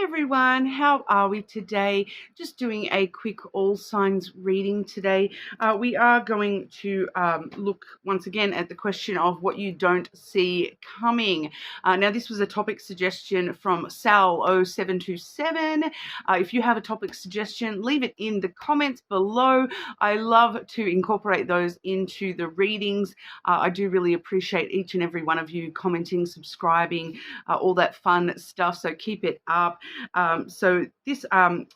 Hi everyone, how are we today? Just doing a quick all signs reading today. We are going to look once again at the question of what you don't see coming. Now this was a topic suggestion from Sal0727. If you have a topic suggestion, leave it in the comments below. I love to incorporate those into the readings. I do really appreciate each and every one of you commenting, subscribing, all that fun stuff, so keep it up. So this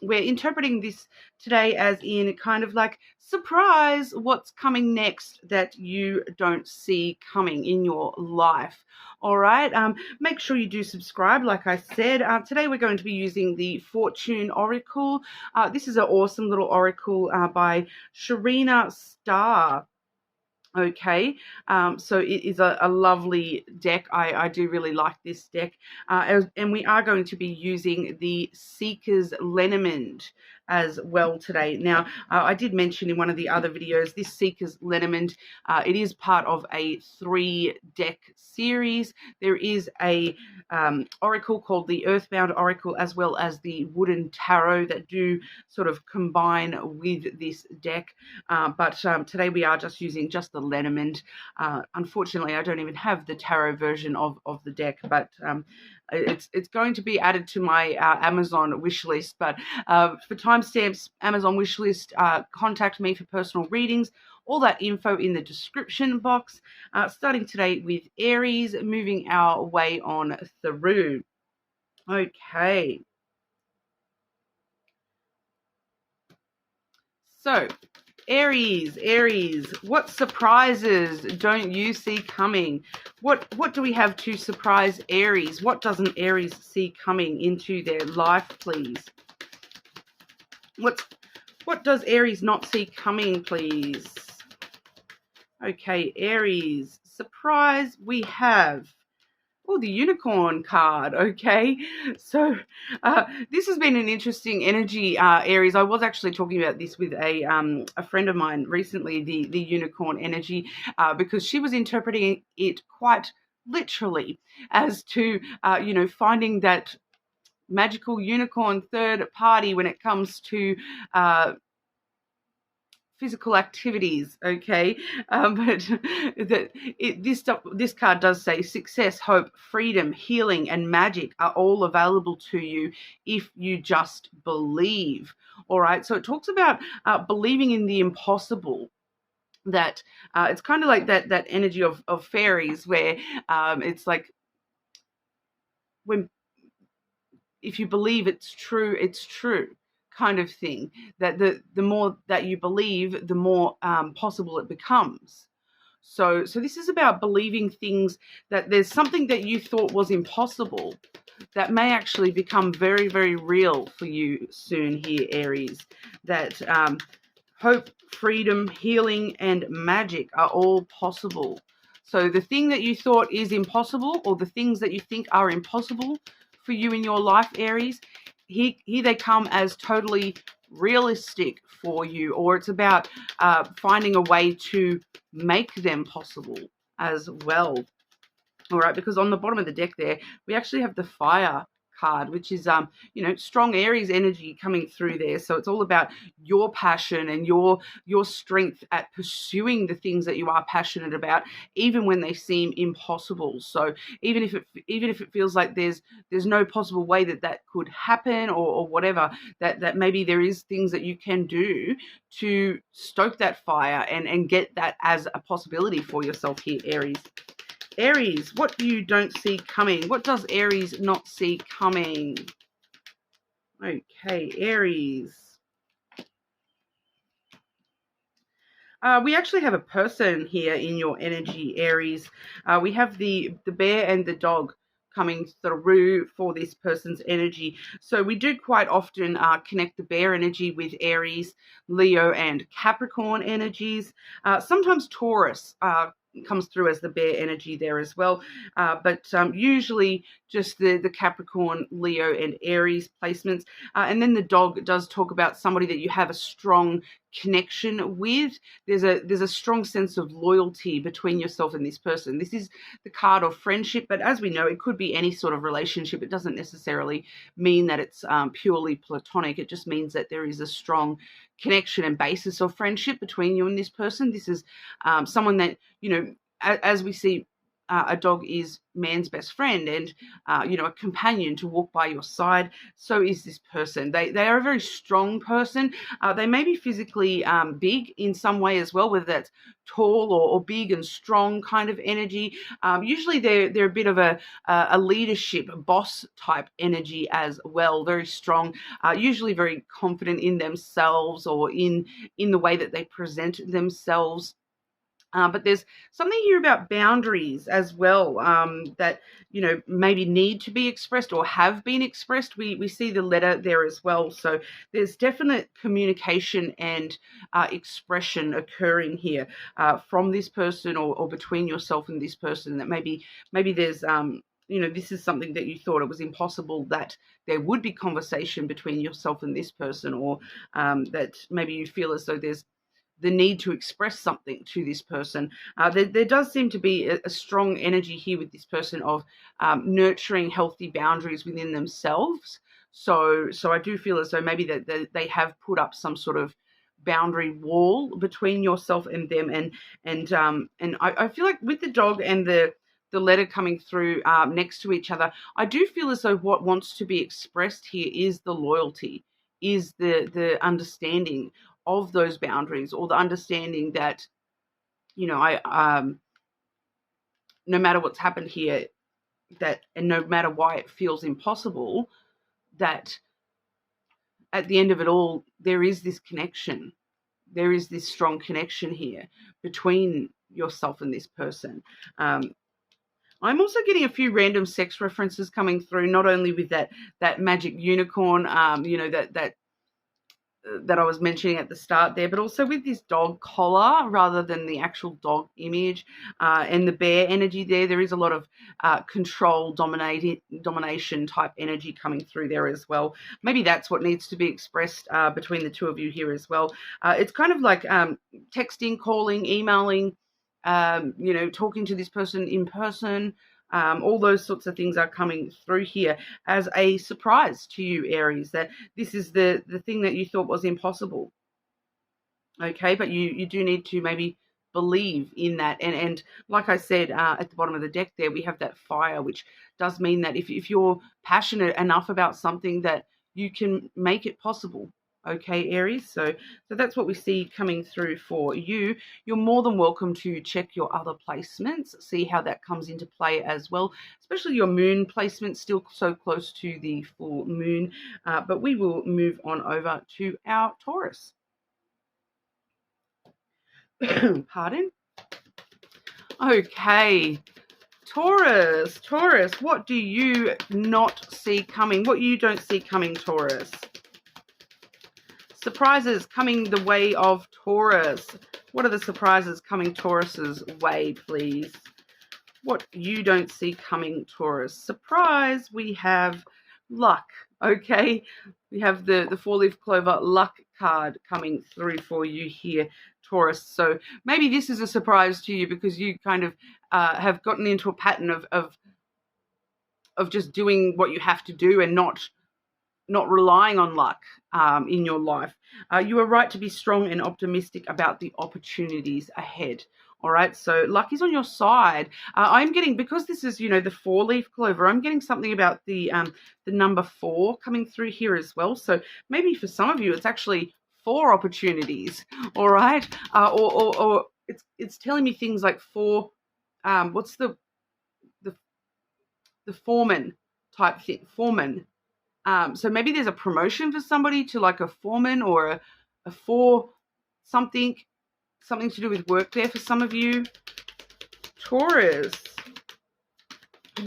we're interpreting this today as in kind of like surprise, what's coming next that you don't see coming in your life. All right, make sure you do subscribe. Like I said, today we're going to be using the Fortune Oracle. This is an awesome little oracle by Sharina Starr. Okay, so it is a lovely deck. I do really like this deck. And we are going to be using the Seeker's Lenormand as well today. Now, I did mention in one of the other videos, this Seeker's Lenormand, it is part of a 3-deck series. There is a oracle called the Earthbound Oracle, as well as the Wooden Tarot, that do sort of combine with this deck. But today we are just using just the Lenormand. Unfortunately, I don't even have the tarot version of the deck, but it's going to be added to my Amazon wish list. But for timestamps, Amazon wish list, contact me for personal readings. All that info in the description box. Starting today with Aries, moving our way on through. Okay. So, Aries, what surprises don't you see coming? What do we have to surprise Aries? What doesn't Aries see coming into their life, please? What does Aries not see coming, please? Okay, Aries, surprise, we have the unicorn card. Okay, so this has been an interesting energy, Aries. I was actually talking about this with a friend of mine recently, the unicorn energy, because she was interpreting it quite literally as to finding that magical unicorn third party when it comes to physical activities. Okay, but this card does say success, hope, freedom, healing, and magic are all available to you if you just believe. All right, so it talks about believing in the impossible. That it's kind of like that energy of fairies, where it's like if you believe it's true, it's true, kind of thing. That the more that you believe, the more possible it becomes. So this is about believing things, that there's something that you thought was impossible that may actually become very, very real for you soon here, Aries. That hope, freedom, healing, and magic are all possible. So the thing that you thought is impossible, or the things that you think are impossible for you in your life, Aries, here they come as totally realistic for you, or it's about finding a way to make them possible as well. All right, because on the bottom of the deck there, we actually have the fire card, which is strong Aries energy coming through there. So it's all about your passion and your strength at pursuing the things that you are passionate about, even when they seem impossible. So even if it feels like there's no possible way that could happen, or whatever, that maybe there is things that you can do to stoke that fire and get that as a possibility for yourself here, Aries. Aries, what you don't see coming. What does Aries not see coming? Okay, Aries. We actually have a person here in your energy, Aries. We have the bear and the dog coming through for this person's energy. So we do quite often connect the bear energy with Aries, Leo, and Capricorn energies. Sometimes Taurus comes through as the bear energy there as well, but usually just the Capricorn, Leo, and Aries placements. And then the dog does talk about somebody that you have a strong connection with. There's a strong sense of loyalty between yourself and this person. This is the card of friendship, but as we know, it could be any sort of relationship. It doesn't necessarily mean that it's purely platonic. It just means that there is a strong connection and basis of friendship between you and this person. This is someone that, you know, as we see, a dog is man's best friend and, you know, a companion to walk by your side. So is this person. They are a very strong person. They may be physically big in some way as well, whether that's tall or big and strong kind of energy. Usually they're a bit of a leadership, boss type energy as well, very strong, usually very confident in themselves or in the way that they present themselves. But there's something here about boundaries as well, that, you know, maybe need to be expressed or have been expressed. We see the letter there as well. So there's definite communication and expression occurring here from this person or between yourself and this person, that maybe there's, you know, this is something that you thought it was impossible that there would be conversation between yourself and this person, or that maybe you feel as though there's the need to express something to this person. There does seem to be a strong energy here with this person of nurturing healthy boundaries within themselves. So I do feel as though maybe that they have put up some sort of boundary wall between yourself and them. And I feel like with the dog and the letter coming through next to each other, I do feel as though what wants to be expressed here is the loyalty, is the understanding of those boundaries, or the understanding that, you know, no matter what's happened here, that, and no matter why it feels impossible, that at the end of it all, there is this connection. There is this strong connection here between yourself and this person. I'm also getting a few random sex references coming through, not only with that magic unicorn, you know, that I was mentioning at the start there, but also with this dog collar rather than the actual dog image, and the bear energy there. There is a lot of control, domination type energy coming through there as well. Maybe that's what needs to be expressed between the two of you here as well. It's kind of like texting, calling, emailing, you know, talking to this person in person. All those sorts of things are coming through here as a surprise to you, Aries, that this is the thing that you thought was impossible. Okay, but you do need to maybe believe in that. And like I said, at the bottom of the deck there, we have that fire, which does mean that if you're passionate enough about something, that you can make it possible. Okay, Aries, so that's what we see coming through for you. You're more than welcome to check your other placements, see how that comes into play as well, especially your moon placement, still so close to the full moon. But we will move on over to our Taurus. Pardon? Okay, Taurus, what do you not see coming? What you don't see coming, Taurus? Surprises coming the way of Taurus. What are the surprises coming Taurus's way, please? What you don't see coming, Taurus. Surprise, we have luck, okay? We have the four-leaf clover luck card coming through for you here, Taurus. So maybe this is a surprise to you because you kind of have gotten into a pattern of just doing what you have to do and not relying on luck in your life. You are right to be strong and optimistic about the opportunities ahead. All right, so luck is on your side. I'm getting, because this is, you know, the four-leaf clover, I'm getting something about the number 4 coming through here as well. So maybe for some of you, it's actually 4 opportunities. All right, or it's telling me things like 4. What's the foreman type thing? Foreman. So maybe there's a promotion for somebody to like a foreman, or a for something to do with work there for some of you. Taurus,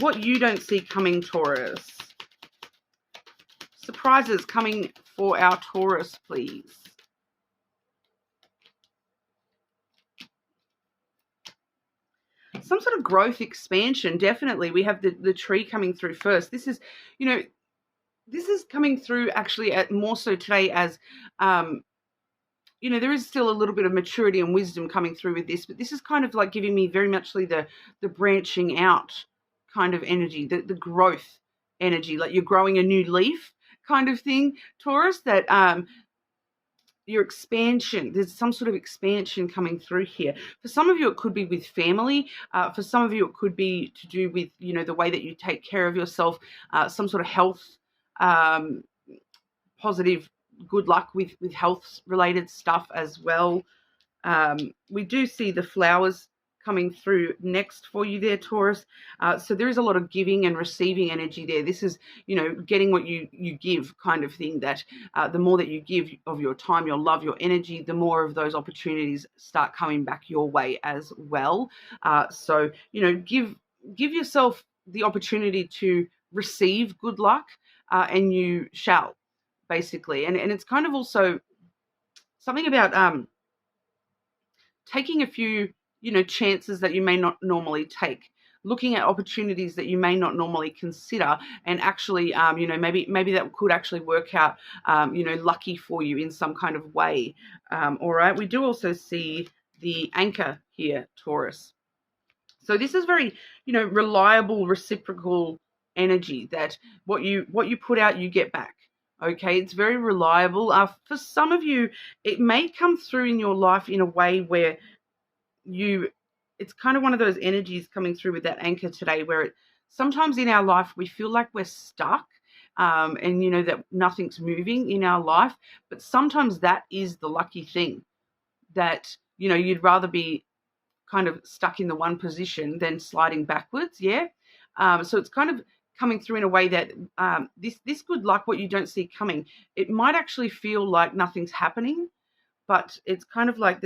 what you don't see coming, Taurus. Surprises coming for our Taurus, please. Some sort of growth, expansion, definitely. We have the tree coming through first. This is, you know, this is coming through actually at more so today as you know, there is still a little bit of maturity and wisdom coming through with this, but this is kind of like giving me very much the branching out kind of energy, the growth energy, like you're growing a new leaf kind of thing, Taurus, that your expansion, there's some sort of expansion coming through here. For some of you, it could be with family. For some of you, it could be to do with, you know, the way that you take care of yourself, some sort of health, positive, good luck with health related stuff as well. We do see the flowers coming through next for you there, Taurus. So there is a lot of giving and receiving energy there. This is, you know, getting what you give kind of thing, that the more that you give of your time, your love, your energy, the more of those opportunities start coming back your way as well. So, you know, give yourself the opportunity to receive good luck, and you shall, basically. And it's kind of also something about taking a few, you know, chances that you may not normally take, looking at opportunities that you may not normally consider, and actually, you know, maybe that could actually work out, you know, lucky for you in some kind of way. All right. We do also see the anchor here, Taurus. So this is very, you know, reliable, reciprocal energy, that what you put out, you get back. Okay, it's very reliable. For some of you, it may come through in your life in a way where it's kind of one of those energies coming through with that anchor today, where sometimes in our life we feel like we're stuck, and, you know, that nothing's moving in our life. But sometimes that is the lucky thing, that, you know, you'd rather be kind of stuck in the one position than sliding backwards. Yeah. So it's kind of coming through in a way that this good luck, what you don't see coming, it might actually feel like nothing's happening, but it's kind of like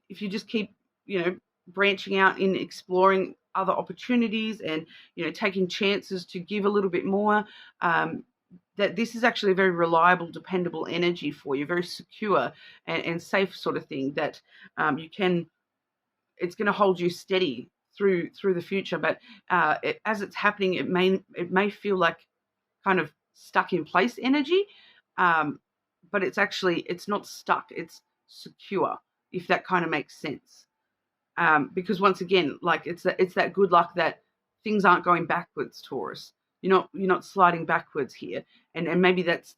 if you just keep, you know, branching out in exploring other opportunities and, you know, taking chances to give a little bit more, that this is actually a very reliable, dependable energy for you, very secure and safe sort of thing, that it's going to hold you steady through the future. But as it's happening, it may feel like kind of stuck in place energy, but it's not stuck, it's secure, if that kind of makes sense. Because once again, like it's that good luck that things aren't going backwards, Taurus. You're not sliding backwards here, and maybe that's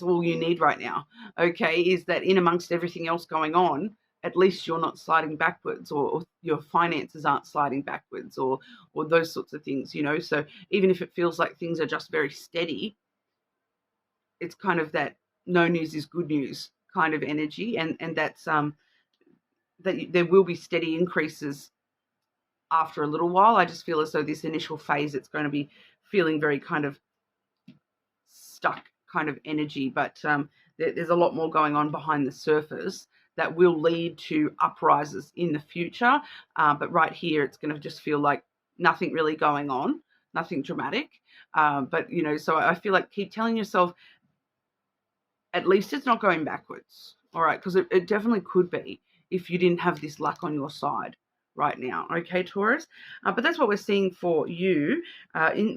all you need right now. Okay, is that in amongst everything else going on, at least you're not sliding backwards, or your finances aren't sliding backwards, or those sorts of things, you know. So even if it feels like things are just very steady, it's kind of that no news is good news kind of energy, and that's that there will be steady increases after a little while. I just feel as though this initial phase, it's going to be feeling very kind of stuck kind of energy, but there's a lot more going on behind the surface that will lead to uprises in the future. But right here, it's going to just feel like nothing really going on, nothing dramatic. But, you know, so I feel like keep telling yourself, at least it's not going backwards. All right, because it definitely could be if you didn't have this luck on your side right now. Okay, Taurus. But that's what we're seeing for you.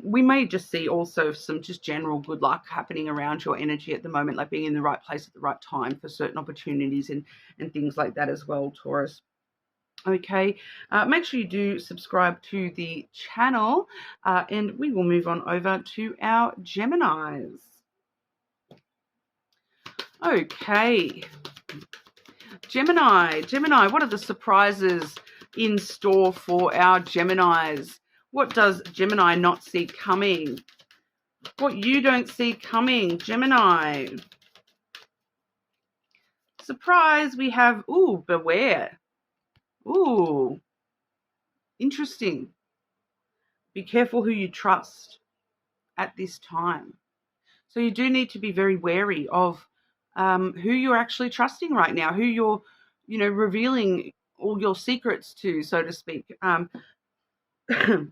We may just see also some just general good luck happening around your energy at the moment, like being in the right place at the right time for certain opportunities and things like that as well, Taurus. Okay, make sure you do subscribe to the channel, and we will move on over to our Geminis. Okay, Gemini, what are the surprises in store for our Geminis? What does Gemini not see coming? What you don't see coming, Gemini. Surprise, we have, beware. Interesting. Be careful who you trust at this time. So you do need to be very wary of who you're actually trusting right now, who you're, you know, revealing all your secrets to, so to speak. There's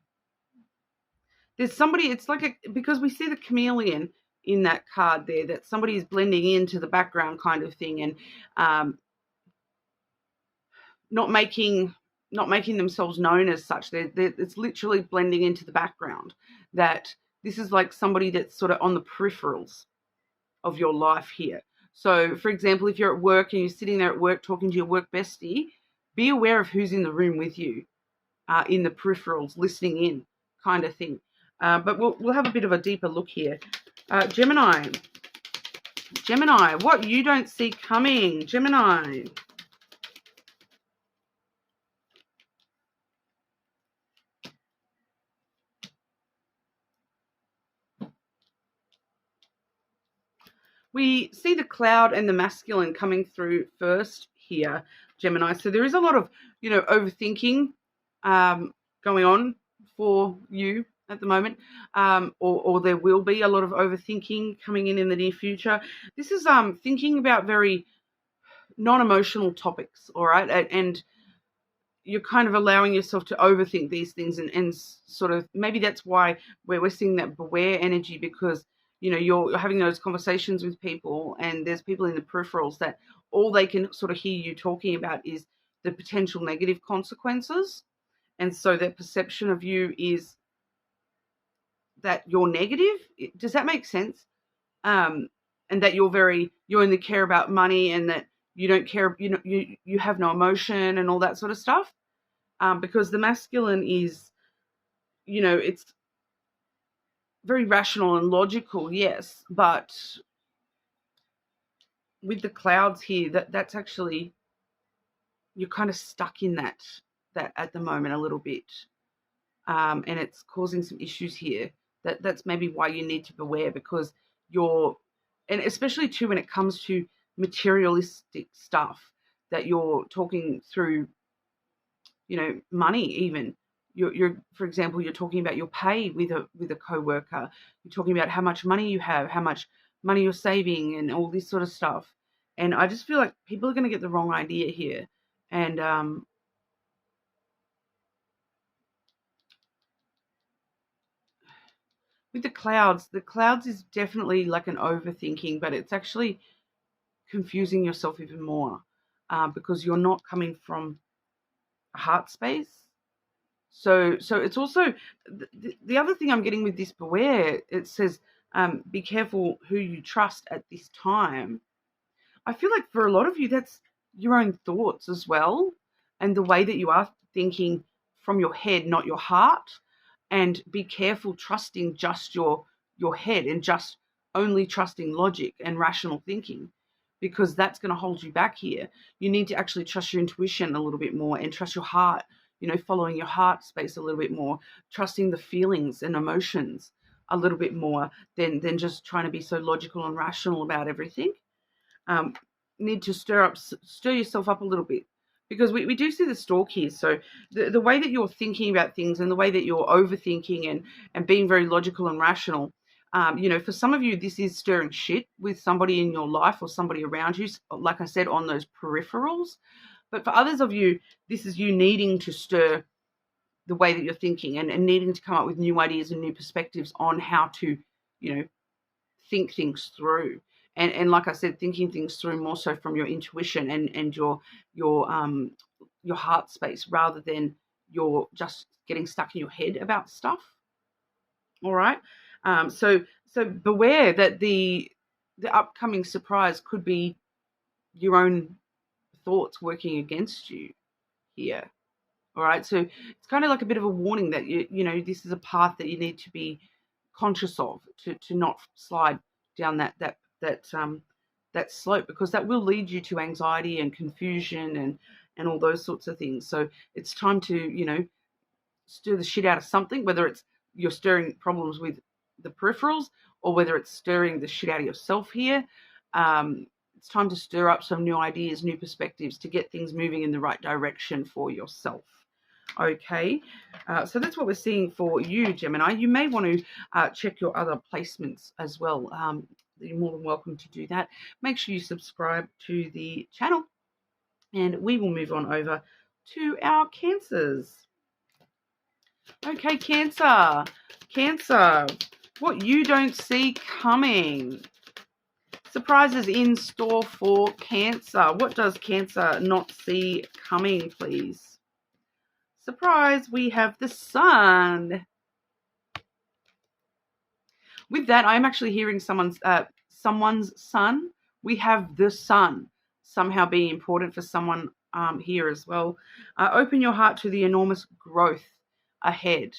somebody, it's like because we see the chameleon in that card there, that somebody is blending into the background kind of thing, and not making themselves known as such. It's literally blending into the background. That this is like somebody that's sort of on the peripherals of your life here. So, for example, if you're at work and you're sitting there at work talking to your work bestie, be aware of who's in the room with you, in the peripherals, listening in, kind of thing. But we'll have a bit of a deeper look here. Gemini, what you don't see coming, Gemini. We see the cloud and the masculine coming through first here, Gemini. So there is a lot of, overthinking going on for you at the moment, or there will be a lot of overthinking coming in the near future. This is thinking about very non-emotional topics, all right? And you're kind of allowing yourself to overthink these things and sort of, maybe that's why we're seeing that beware energy, because you're having those conversations with people and there's people in the peripherals that all they can sort of hear you talking about is the potential negative consequences. And so their perception of you is that you're negative. Does that make sense? And that you only care about money, and that you don't care, you have no emotion and all that sort of stuff. Because the masculine is, it's very rational and logical, yes, but with the clouds here, that's actually, you're kind of stuck in that at the moment a little bit, and it's causing some issues here. That's maybe why you need to beware, because and especially too when it comes to materialistic stuff, that you're talking through, money even. You're, for example, you're talking about your pay with a coworker. You're talking about how much money you have, how much money you're saving, and all this sort of stuff. And I just feel like people are going to get the wrong idea here. And with the clouds is definitely like an overthinking, but it's actually confusing yourself even more, because you're not coming from a heart space. So it's also the other thing I'm getting with this beware. It says, be careful who you trust at this time. I feel like for a lot of you, that's your own thoughts as well, and the way that you are thinking from your head, not your heart. And be careful trusting just your head and just only trusting logic and rational thinking, because that's going to hold you back here. You need to actually trust your intuition a little bit more and trust your heart, following your heart space a little bit more, trusting the feelings and emotions a little bit more than just trying to be so logical and rational about everything. Need to stir yourself up a little bit, because we do see the stalk here. So the way that you're thinking about things and the way that you're overthinking and being very logical and rational, for some of you, this is stirring shit with somebody in your life or somebody around you, like I said, on those peripherals. But for others of you, this is you needing to stir the way that you're thinking and needing to come up with new ideas and new perspectives on how to, think things through. And like I said, thinking things through more so from your intuition and your heart space, rather than you're just getting stuck in your head about stuff. All right. So beware that the upcoming surprise could be your own thoughts working against you here. All right. So it's kind of like a bit of a warning that this is a path that you need to be conscious of, to not slide down that slope, because that will lead you to anxiety and confusion and all those sorts of things. So it's time to stir the shit out of something, whether it's you're stirring problems with the peripherals or whether it's stirring the shit out of yourself here. It's time to stir up some new ideas, new perspectives, to get things moving in the right direction for yourself. Okay, so that's what we're seeing for you, Gemini. You may want to check your other placements as well. You're more than welcome to do that. Make sure you subscribe to the channel, and we will move on over to our Cancers. Okay, Cancer, what you don't see coming. Surprises in store for Cancer. What does Cancer not see coming, please? Surprise, we have the Sun. With that, I'm actually hearing someone's son we have the sun somehow being important for someone here as well. Open your heart to the enormous growth ahead.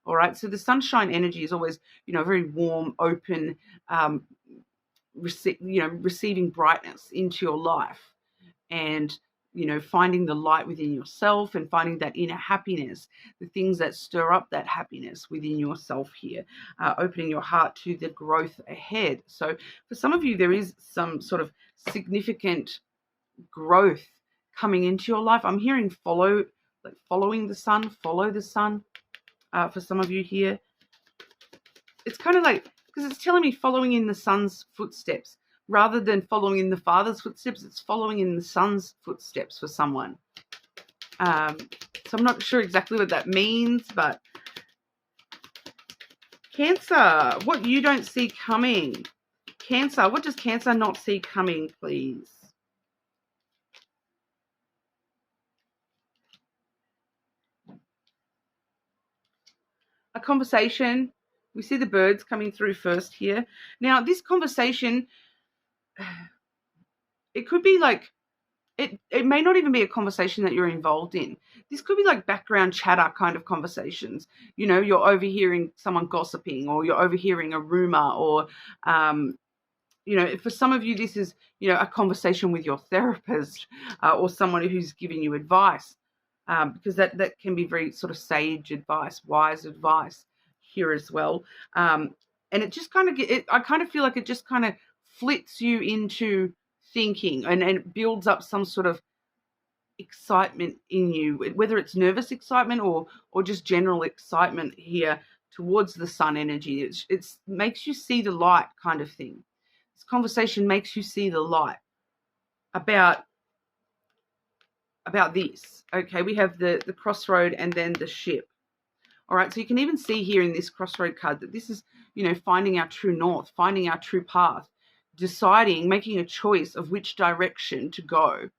All right. So the sunshine energy is always, very warm, open, receiving brightness into your life, and finding the light within yourself and finding that inner happiness, the things that stir up that happiness within yourself here, opening your heart to the growth ahead. So for some of you, there is some sort of significant growth coming into your life. I'm hearing following the sun, follow the sun. For some of you here, it's kind of like, because it's telling me following in the son's footsteps rather than following in the father's footsteps. It's following in the son's footsteps for someone. So I'm not sure exactly what that means, but Cancer, what you don't see coming. Cancer, what does Cancer not see coming, please? A conversation. We see the birds coming through first here. Now, this conversation, it could be like, it may not even be a conversation that you're involved in. This could be like background chatter kind of conversations. You're overhearing someone gossiping, or you're overhearing a rumor, or, for some of you, this is, a conversation with your therapist, or someone who's giving you advice, because that can be very sort of sage advice, wise advice here as well. And it just kind of, I kind of feel like it just kind of flits you into thinking, and it builds up some sort of excitement in you, whether it's nervous excitement or just general excitement here towards the sun energy. It makes you see the light kind of thing. This conversation makes you see the light about this. Okay, we have the crossroad and then the ship. All right, so you can even see here in this crossroad card that this is, finding our true north, finding our true path, deciding, making a choice of which direction to go,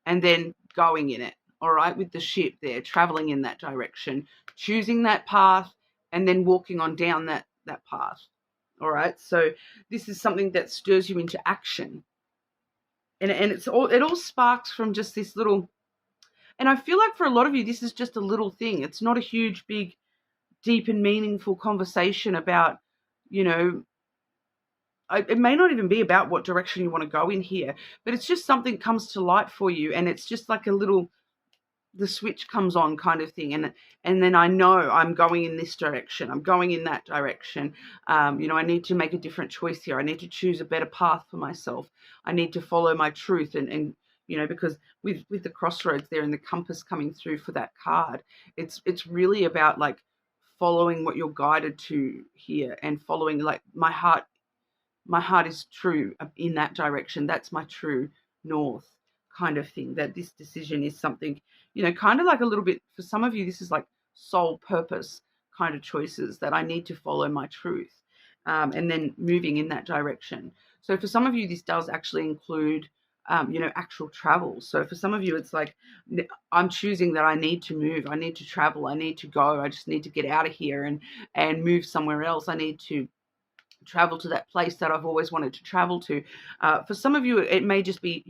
and then going in it. All right, with the ship there, traveling in that direction, choosing that path, and then walking on down that path. All right, so this is something that stirs you into action, and it all sparks from just this little. And I feel like for a lot of you, this is just a little thing. It's not a huge, big, deep and meaningful conversation about, it may not even be about what direction you want to go in here, but it's just something comes to light for you, and it's just like a little, the switch comes on kind of thing, and then I know I'm going in this direction, I'm going in that direction. I need to make a different choice here. I need to choose a better path for myself. I need to follow my truth, and because with the crossroads there and the compass coming through for that card, it's really about like following what you're guided to here, and following like my heart is true in that direction. That's my true north kind of thing. That this decision is something, kind of like a little bit, for some of you, this is like soul purpose kind of choices, that I need to follow my truth, and then moving in that direction. So for some of you, this does actually include, actual travel. So for some of you, it's like, I'm choosing that I need to move, I need to travel, I need to go, I just need to get out of here and move somewhere else. I need to travel to that place that I've always wanted to travel to. For some of you, it may just be,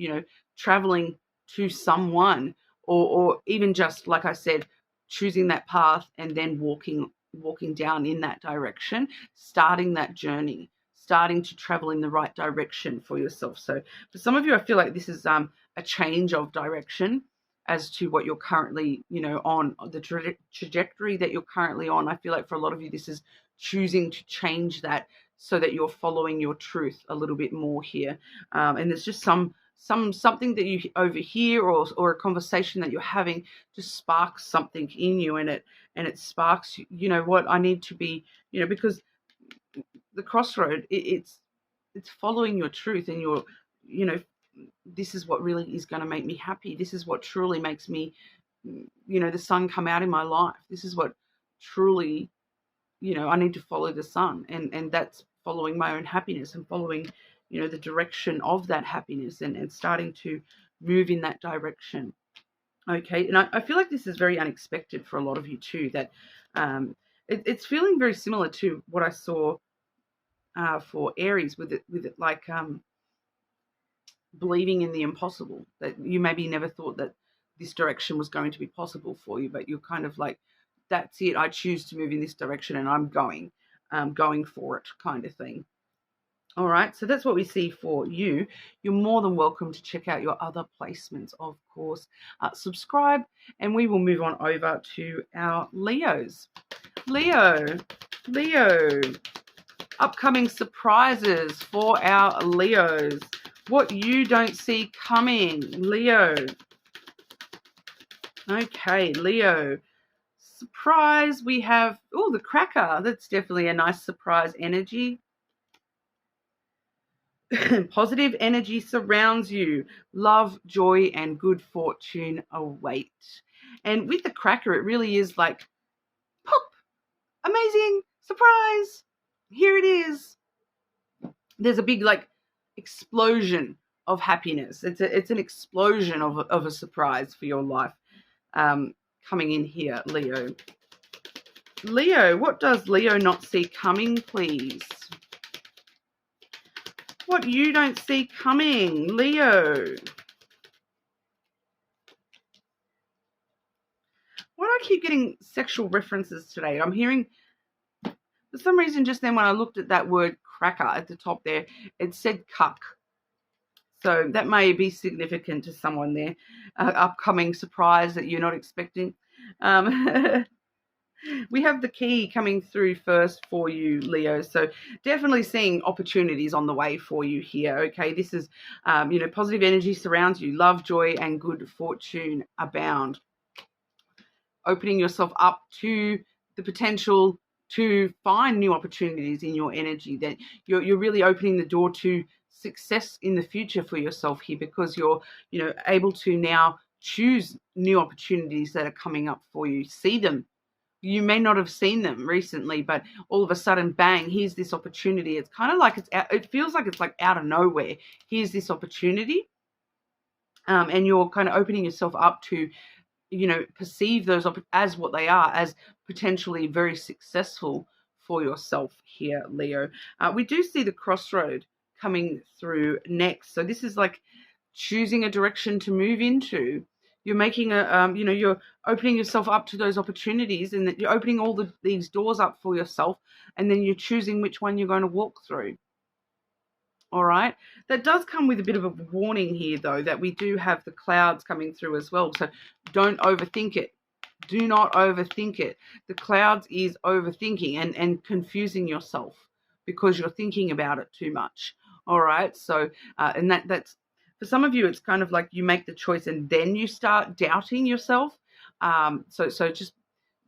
traveling to someone, or even just, like I said, choosing that path and then walking down in that direction, starting that journey, starting to travel in the right direction for yourself. So for some of you, I feel like this is a change of direction as to what you're currently, on the trajectory that you're currently on. I feel like for a lot of you, this is choosing to change that so that you're following your truth a little bit more here. And there's just something that you overhear, or a conversation that you're having, just sparks something in you, and it sparks, what I need to be, because the crossroad, it's following your truth, and you're, this is what really is going to make me happy. This is what truly makes me, the sun come out in my life. This is what truly, I need to follow the sun, and that's following my own happiness, and following, the direction of that happiness, and starting to move in that direction. Okay. And I feel like this is very unexpected for a lot of you too, that it's feeling very similar to what I saw for Aries with it like, believing in the impossible, that you maybe never thought that this direction was going to be possible for you, but you're kind of like, that's it, I choose to move in this direction and I'm going for it, kind of thing. All right, so that's what we see for you. You're more than welcome to check out your other placements, of course. Subscribe, and we will move on over to our Leos. Leo, upcoming surprises for our Leos. What you don't see coming, Leo. Okay, Leo. Surprise, we have, oh, the cracker. That's definitely a nice surprise energy. Positive energy surrounds you. Love, joy, and good fortune await. And with the cracker, it really is like, pop, amazing, surprise, here it is. There's a big like explosion of happiness. It's an explosion of a surprise for your life coming in here, Leo. Leo, what does Leo not see coming, please? What you don't see coming, Leo. Why do I keep getting sexual references today? I'm hearing, for some reason, just then when I looked at that word cracker at the top there, it said cuck. So that may be significant to someone there. Upcoming surprise that you're not expecting. We have the key coming through first for you, Leo. So definitely seeing opportunities on the way for you here. Okay, this is, positive energy surrounds you. Love, joy, and good fortune abound. Opening yourself up to the potential to find new opportunities in your energy. That you're really opening the door to success in the future for yourself here, because you're, able to now choose new opportunities that are coming up for you. See them. You may not have seen them recently, but all of a sudden, bang, here's this opportunity. It's kind of like it feels like it's like out of nowhere. Here's this opportunity. And you're kind of opening yourself up to, perceive those as what they are, as potentially very successful for yourself here, Leo. We do see the crossroad coming through next. So this is like choosing a direction to move into. You're making you're opening yourself up to those opportunities, and that you're opening all these doors up for yourself, and then you're choosing which one you're going to walk through. All right. That does come with a bit of a warning here, though, that we do have the clouds coming through as well. So don't overthink it. Do not overthink it. The clouds is overthinking and confusing yourself because you're thinking about it too much. All right. So, and that's, for some of you, it's kind of like you make the choice and then you start doubting yourself. So just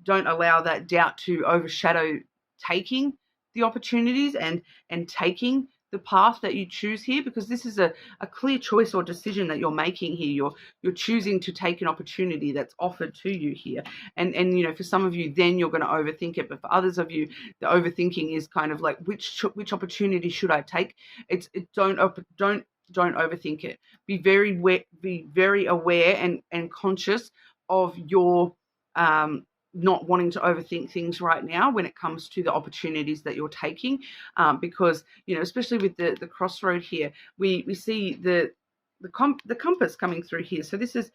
don't allow that doubt to overshadow taking the opportunities and taking the path that you choose here, because this is a clear choice or decision that you're making here. You're choosing to take an opportunity that's offered to you here. And for some of you, then you're going to overthink it. But for others of you, the overthinking is kind of like, which opportunity should I take? Don't overthink it. Be very aware and conscious of your not wanting to overthink things right now when it comes to the opportunities that you're taking, because especially with the crossroad here, we see the compass coming through here. So this is,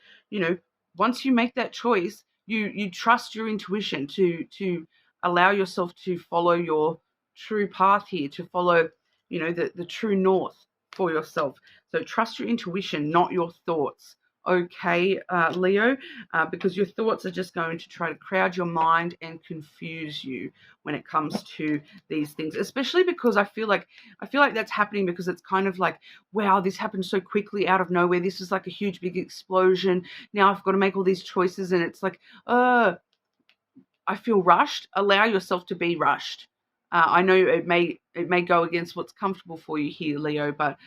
once you make that choice, you trust your intuition to allow yourself to follow your true path here, to follow the true north for yourself. So trust your intuition, not your thoughts. Okay, Leo, because your thoughts are just going to try to crowd your mind and confuse you when it comes to these things, especially because I feel like that's happening because it's kind of like, wow, this happened so quickly out of nowhere. This is like a huge, big explosion. Now I've got to make all these choices, and it's like, I feel rushed. Allow yourself to be rushed. I know it may go against what's comfortable for you here, Leo, but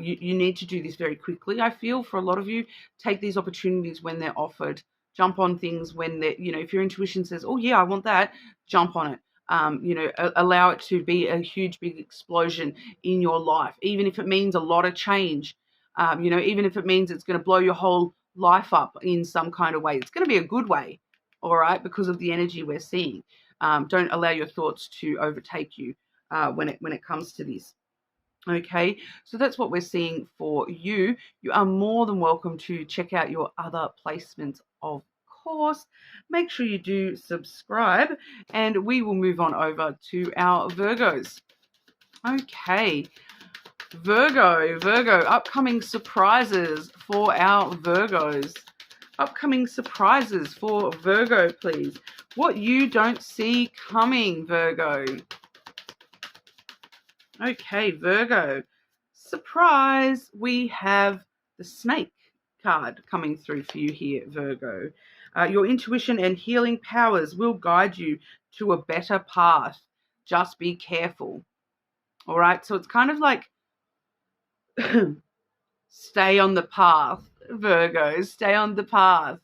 you need to do this very quickly. I feel for a lot of you, take these opportunities when they're offered. Jump on things when they're, if your intuition says, oh yeah, I want that, jump on it. Allow it to be a huge, big explosion in your life, even if it means a lot of change. Even if it means it's going to blow your whole life up in some kind of way. It's going to be a good way, all right, because of the energy we're seeing. Don't allow your thoughts to overtake you when it comes to this. Okay, so that's what we're seeing for you. You are more than welcome to check out your other placements, of course. Make sure you do subscribe, and we will move on over to our Virgos. Okay, Virgo, upcoming surprises for our Virgos. Upcoming surprises for Virgo, please. What you don't see coming, Virgo. Okay, Virgo. Surprise! We have the snake card coming through for you here, Virgo. Your intuition and healing powers will guide you to a better path. Just be careful. All right, so it's kind of like stay on the path, Virgo. Stay on the path.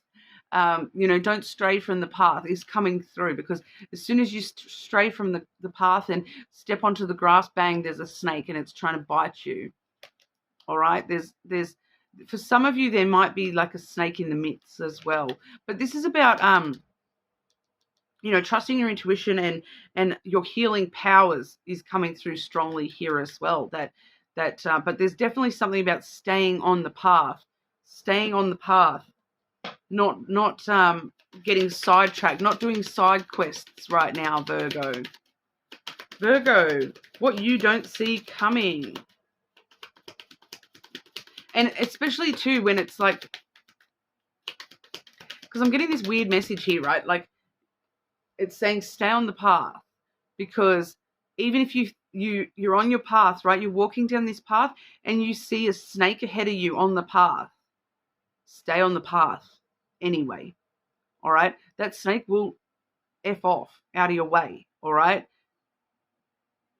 Don't stray from the path is coming through, because as soon as you stray from the path and step onto the grass, bang, there's a snake and it's trying to bite you. All right, there's for some of you there might be like a snake in the midst as well, but this is about trusting your intuition, and your healing powers is coming through strongly here as well. But there's definitely something about staying on the path, not getting sidetracked, not doing side quests right now, Virgo. Virgo, what you don't see coming. And especially too when it's like, because I'm getting this weird message here, right? Like it's saying stay on the path, because even if you're on your path, right? You're walking down this path and you see a snake ahead of you on the path. Stay on the path anyway. All right? That snake will F off out of your way. All right?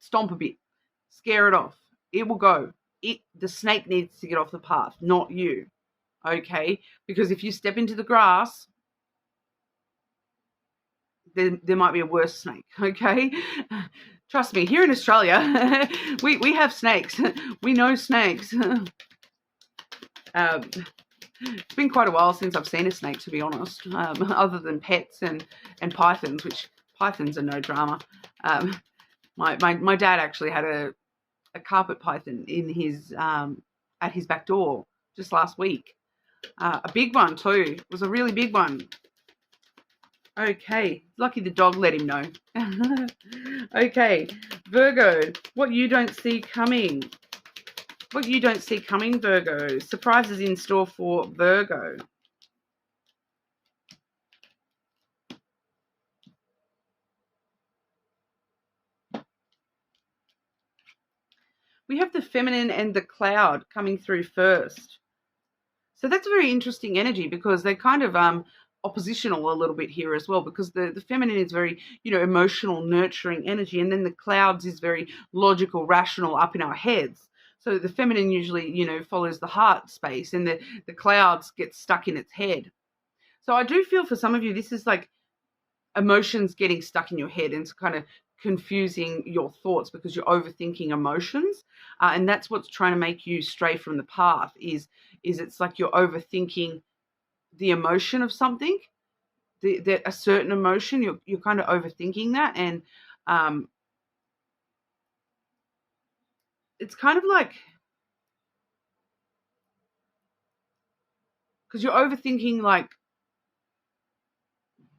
Stomp a bit. Scare it off. It will go. The snake needs to get off the path, not you. Okay? Because if you step into the grass, there might be a worse snake. Okay? Trust me, here in Australia, we have snakes. We know snakes. It's been quite a while since I've seen a snake, to be honest, other than pets and pythons, which pythons are no drama. My dad actually had a carpet python in his at his back door just last week. A big one too. It was a really big one. Okay, lucky the dog let him know. Okay, Virgo, what you don't see coming. What you don't see coming, Virgo. Surprises in store for Virgo. We have the feminine and the cloud coming through first. So that's a very interesting energy, because they're kind of oppositional a little bit here as well, because the feminine is very, emotional, nurturing energy, and then the clouds is very logical, rational, up in our heads. So the feminine usually, follows the heart space, and the clouds get stuck in its head. So I do feel for some of you, this is like emotions getting stuck in your head, and it's kind of confusing your thoughts because you're overthinking emotions. And that's what's trying to make you stray from the path is it's like you're overthinking the emotion of something, a certain emotion, you're kind of overthinking that. And it's kind of like, because you're overthinking, like,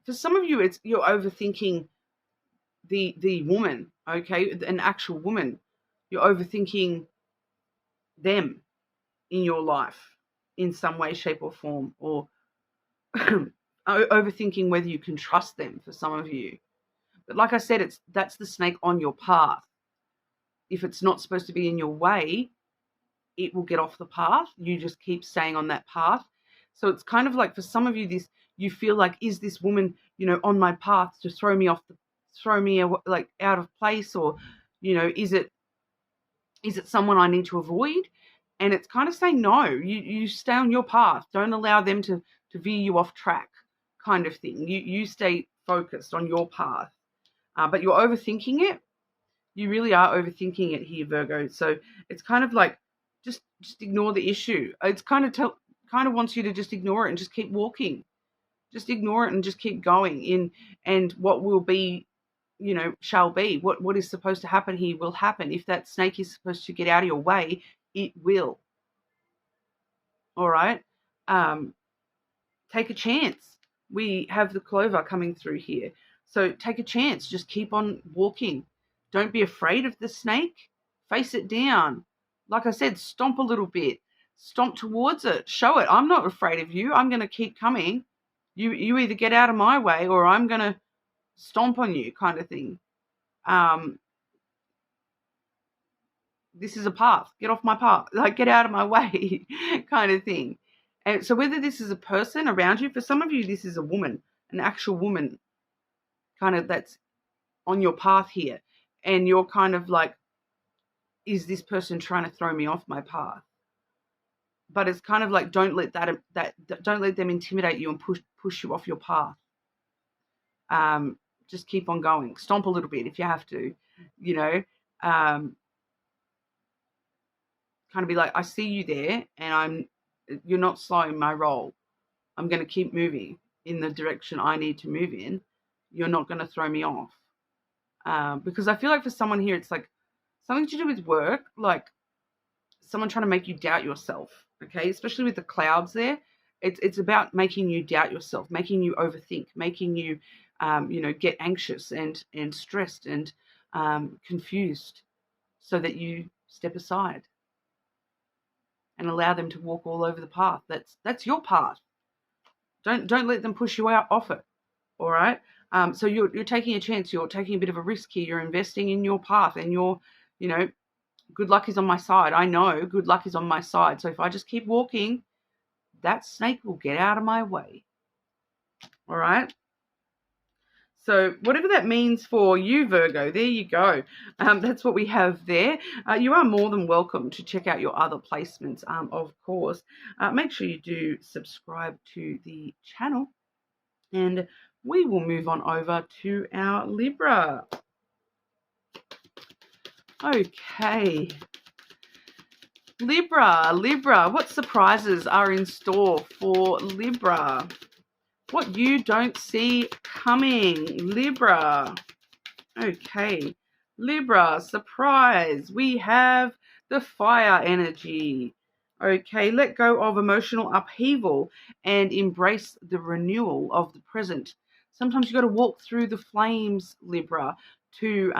for some of you, you're overthinking the woman, okay, an actual woman. You're overthinking them in your life in some way, shape, or form, or overthinking whether you can trust them for some of you. But like I said, that's the snake on your path. If it's not supposed to be in your way, it will get off the path. You just keep staying on that path. So it's kind of like, for some of you, you feel like, is this woman, on my path to throw me like out of place, or, is it someone I need to avoid? And it's kind of saying, no, you stay on your path. Don't allow them to veer you off track, kind of thing. You stay focused on your path. But you're overthinking it. You really are overthinking it here, Virgo. So it's kind of like, just ignore the issue. It's kind of wants you to just ignore it and just keep walking. Just ignore it and just keep going in. And what will be you know, shall be. What is supposed to happen here will happen. If that snake is supposed to get out of your way, it will. All right. Take a chance. We have the clover coming through here. So take a chance. Just keep on walking. Don't be afraid of the snake. Face it down. Like I said, stomp a little bit. Stomp towards it. Show it. I'm not afraid of you. I'm going to keep coming. You either get out of my way or I'm going to stomp on you, kind of thing. This is a path. Get off my path. Like, get out of my way, kind of thing. And so whether this is a person around you, for some of you, this is a woman, an actual woman, kind of that's on your path here. And you're kind of like, is this person trying to throw me off my path? But it's kind of like, don't let don't let them intimidate you and push you off your path. Just keep on going. Stomp a little bit if you have to, you know. Kind of be like, I see you there, and you're not slowing my roll. I'm going to keep moving in the direction I need to move in. You're not going to throw me off. Because I feel like for someone here, it's like something to do with work, like someone trying to make you doubt yourself, okay? Especially with the clouds there. It's about making you doubt yourself, making you overthink, making you, get anxious and stressed and confused so that you step aside and allow them to walk all over the path. That's your path. Don't let them push you out off it. All right. So you're taking a chance. You're taking a bit of a risk here. You're investing in your path, and good luck is on my side. I know good luck is on my side. So if I just keep walking, that snake will get out of my way. All right. So whatever that means for you, Virgo, there you go. That's what we have there. You are more than welcome to check out your other placements, of course. Make sure you do subscribe to the channel. And we will move on over to our Libra. Okay. Libra, what surprises are in store for Libra? What you don't see coming, Libra. Okay, Libra, surprise. We have the fire energy. Okay, let go of emotional upheaval and embrace the renewal of the present. Sometimes you got to walk through the flames, Libra, to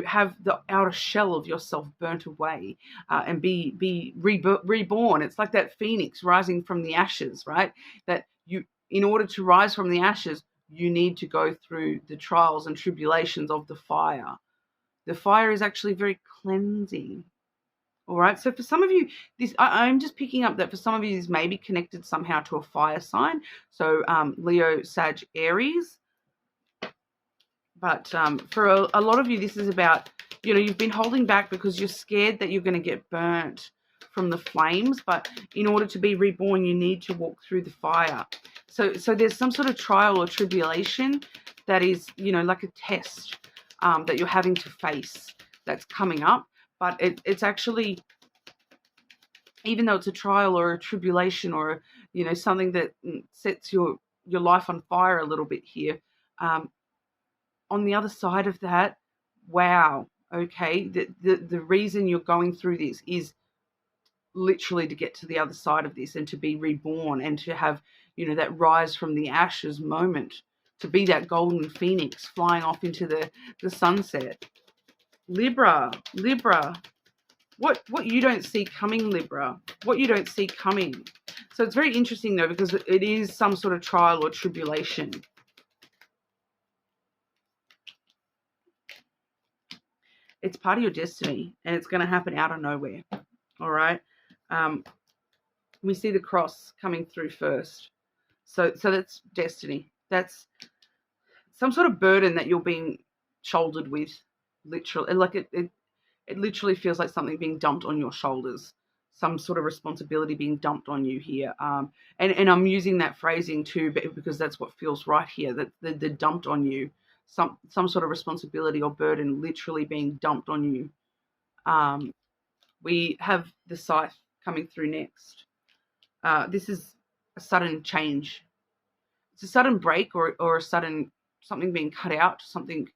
have the outer shell of yourself burnt away and be reborn. It's like that phoenix rising from the ashes, right? That you, in order to rise from the ashes, you need to go through the trials and tribulations of the fire. The fire is actually very cleansing. All right. So for some of you, I'm just picking up that for some of you, this may be connected somehow to a fire sign. So Leo, Sag, Aries. But for a lot of you, this is about, you've been holding back because you're scared that you're going to get burnt from the flames. But in order to be reborn, you need to walk through the fire. So there's some sort of trial or tribulation that is, like a test that you're having to face that's coming up. But it's actually, even though it's a trial or a tribulation or, something that sets your life on fire a little bit here, on the other side of that, wow, okay, the reason you're going through this is literally to get to the other side of this and to be reborn and to have, that rise from the ashes moment, to be that golden phoenix flying off into the sunset. Libra, what you don't see coming, Libra, what you don't see coming. So it's very interesting, though, because it is some sort of trial or tribulation. It's part of your destiny, and it's going to happen out of nowhere. All right. We see the cross coming through first. So that's destiny. That's some sort of burden that you're being shouldered with, literally. Like it literally feels like something being dumped on your shoulders, some sort of responsibility being dumped on you here. And I'm using that phrasing too because that's what feels right here, that they're dumped on you. Some sort of responsibility or burden literally being dumped on you. We have the scythe coming through next. This is a sudden change. It's a sudden break or a sudden something being cut out, something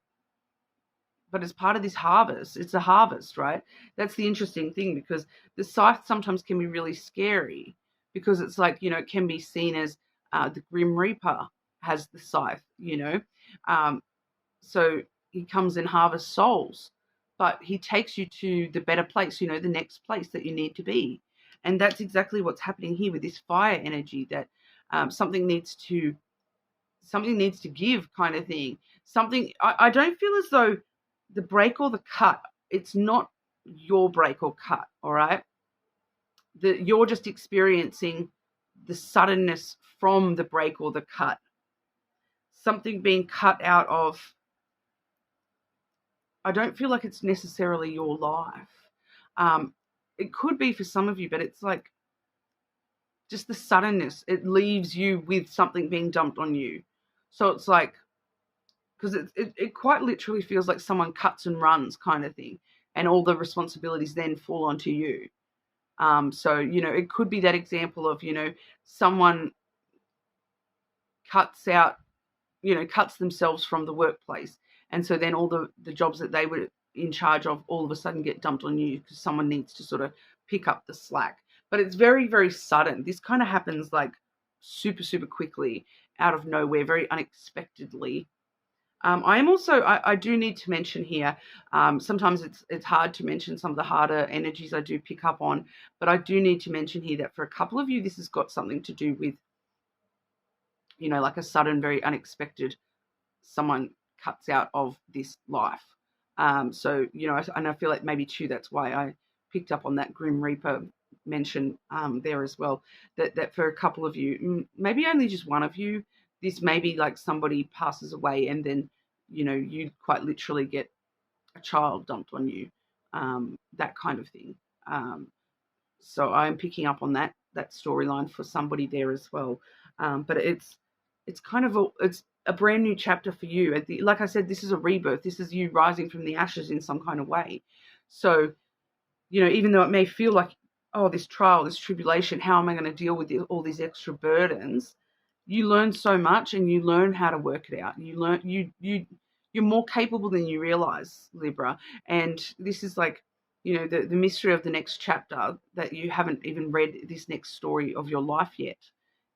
but as part of this harvest, it's a harvest, right? That's the interesting thing, because the scythe sometimes can be really scary, because it's like, it can be seen as the Grim Reaper has the scythe, so he comes and harvests souls, but he takes you to the better place, the next place that you need to be. And that's exactly what's happening here with this fire energy, that something needs to give, kind of thing. I don't feel as though the break or the cut, it's not your break or cut, all right? You're just experiencing the suddenness from the break or the cut. Something being cut out of, I don't feel like it's necessarily your life. It could be for some of you, but it's like just the suddenness. It leaves you with something being dumped on you. So it's like, because it quite literally feels like someone cuts and runs, kind of thing, and all the responsibilities then fall onto you. So, it could be that example of, someone cuts out, cuts themselves from the workplace. And so then all the jobs that they were in charge of all of a sudden get dumped on you, because someone needs to sort of pick up the slack. But it's very, very sudden. This kind of happens like super, super quickly, out of nowhere, very unexpectedly. I do need to mention here, sometimes it's hard to mention some of the harder energies I do pick up on, but I do need to mention here that for a couple of you, this has got something to do with, like a sudden, very unexpected, someone cuts out of this life. So, and I feel like maybe too, that's why I picked up on that Grim Reaper mention there as well, that for a couple of you, maybe only just one of you, this may be like somebody passes away and then, you quite literally get a child dumped on you, that kind of thing. So I'm picking up on that storyline for somebody there as well. But it's kind of it's a brand new chapter for you. Like I said, this is a rebirth. This is you rising from the ashes in some kind of way. So, even though it may feel like, oh, this trial, this tribulation, how am I going to deal with all these extra burdens? You learn so much, and you learn how to work it out. You learn you're more capable than you realize, Libra. And this is like, the mystery of the next chapter, that you haven't even read this next story of your life yet.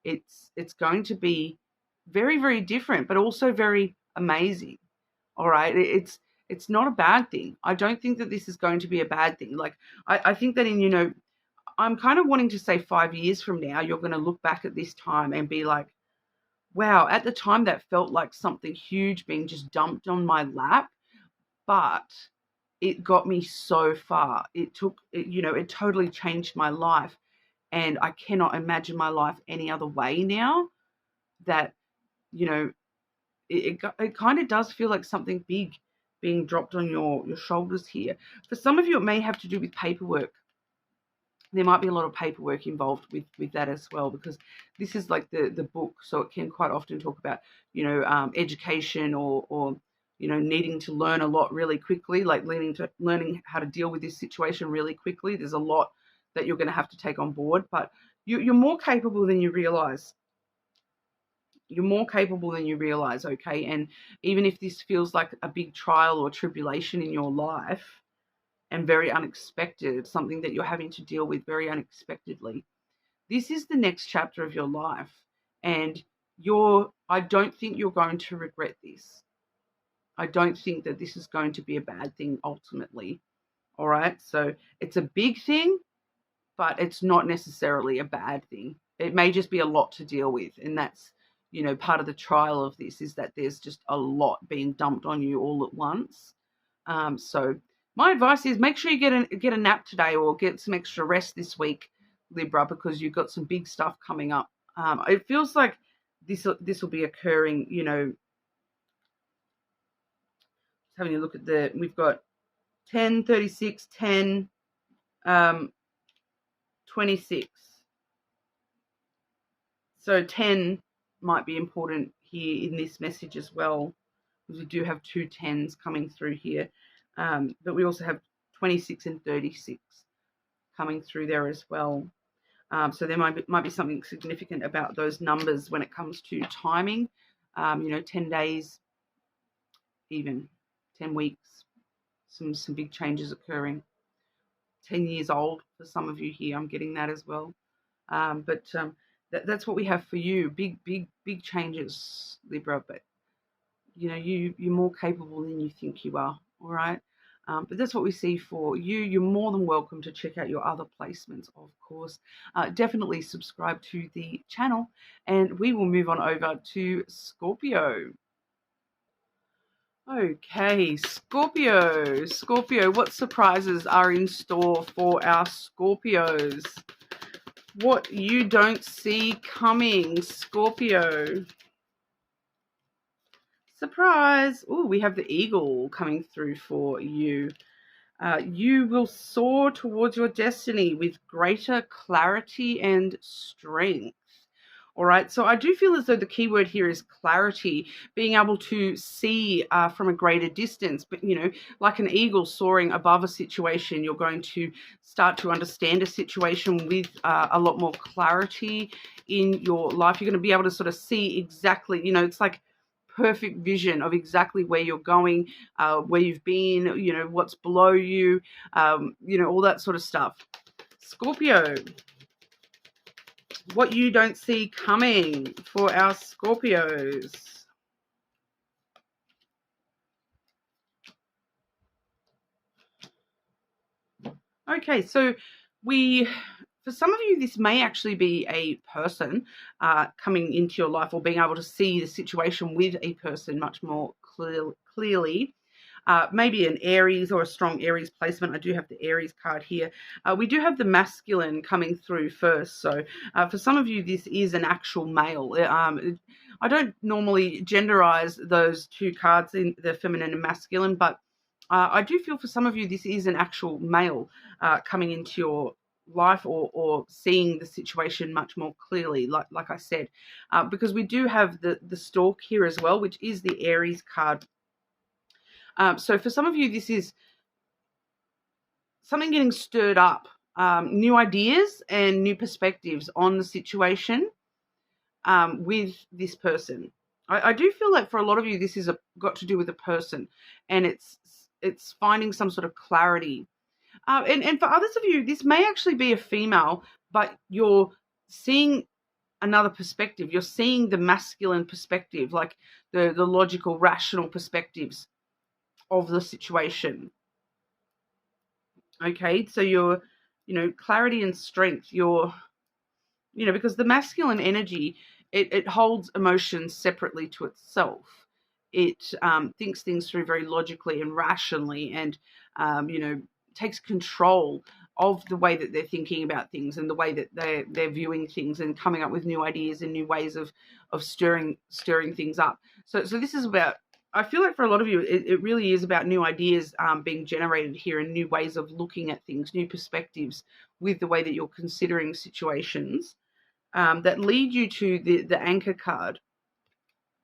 It's going to be very, very different, but also very amazing. All right. It's not a bad thing. I don't think that this is going to be a bad thing. Like, I think that I'm kind of wanting to say 5 years from now, you're going to look back at this time and be like, wow, at the time that felt like something huge being just dumped on my lap, but it got me so far. It totally changed my life, and I cannot imagine my life any other way now. That, it kind of does feel like something big being dropped on your shoulders here. For some of you, it may have to do with paperwork. There might be a lot of paperwork involved with that as well, because this is like the book, so it can quite often talk about, education or needing to learn a lot really quickly, like learning how to deal with this situation really quickly. There's a lot that you're going to have to take on board, but you're more capable than you realize. You're more capable than you realize, okay? And even if this feels like a big trial or tribulation in your life, and very unexpected, something that you're having to deal with very unexpectedly, this is the next chapter of your life. And I don't think you're going to regret this. I don't think that this is going to be a bad thing ultimately. All right. So it's a big thing, but it's not necessarily a bad thing. It may just be a lot to deal with. And that's, part of the trial of this, is that there's just a lot being dumped on you all at once. So my advice is, make sure you get a nap today, or get some extra rest this week, Libra, because you've got some big stuff coming up. It feels like this will be occurring, having a look at we've got 10, 36, 10, 26. So 10 might be important here in this message as well, because we do have 2 10s coming through here. But we also have 26 and 36 coming through there as well. So there might be something significant about those numbers when it comes to timing. 10 days, even 10 weeks. some big changes occurring. 10 years old for some of you here. I'm getting that as well. But that's what we have for you. Big changes, Libra. But you're more capable than you think you are. All right. But that's what we see for you. You're more than welcome to check out your other placements, of course. Definitely subscribe to the channel, and we will move on over to Scorpio. Okay, Scorpio. Scorpio, what surprises are in store for our Scorpios? What you don't see coming, Scorpio. Surprise! Oh, we have the eagle coming through for you. You will soar towards your destiny with greater clarity and strength. All right, so I do feel as though the key word here is clarity, being able to see from a greater distance. But, like an eagle soaring above a situation, you're going to start to understand a situation with a lot more clarity in your life. You're going to be able to sort of see exactly, it's like perfect vision of exactly where you're going, where you've been, what's below you, all that sort of stuff. Scorpio. What you don't see coming for our Scorpios. Okay, so for some of you, this may actually be a person coming into your life, or being able to see the situation with a person much more clearly. Maybe an Aries or a strong Aries placement. I do have the Aries card here. We do have the masculine coming through first. So for some of you, this is an actual male. I don't normally genderize those two cards, in the feminine and masculine, but I do feel for some of you, this is an actual male coming into your life, or seeing the situation much more clearly, like I said, because we do have the stork here as well, which is the Aries card. So for some of you, this is something getting stirred up, new ideas and new perspectives on the situation with this person. I do feel like for a lot of you, this is got to do with a person, and it's finding some sort of clarity. And for others of you, this may actually be a female, but you're seeing another perspective. You're seeing the masculine perspective, like the logical, rational perspectives of the situation. Okay, so you're, clarity and strength. You're, because the masculine energy, it holds emotions separately to itself. It thinks things through very logically and rationally, and takes control of the way that they're thinking about things, and the way that they're viewing things, and coming up with new ideas and new ways of stirring things up. So this is about, I feel like for a lot of you, it really is about new ideas being generated here, and new ways of looking at things, new perspectives with the way that you're considering situations that lead you to the anchor card.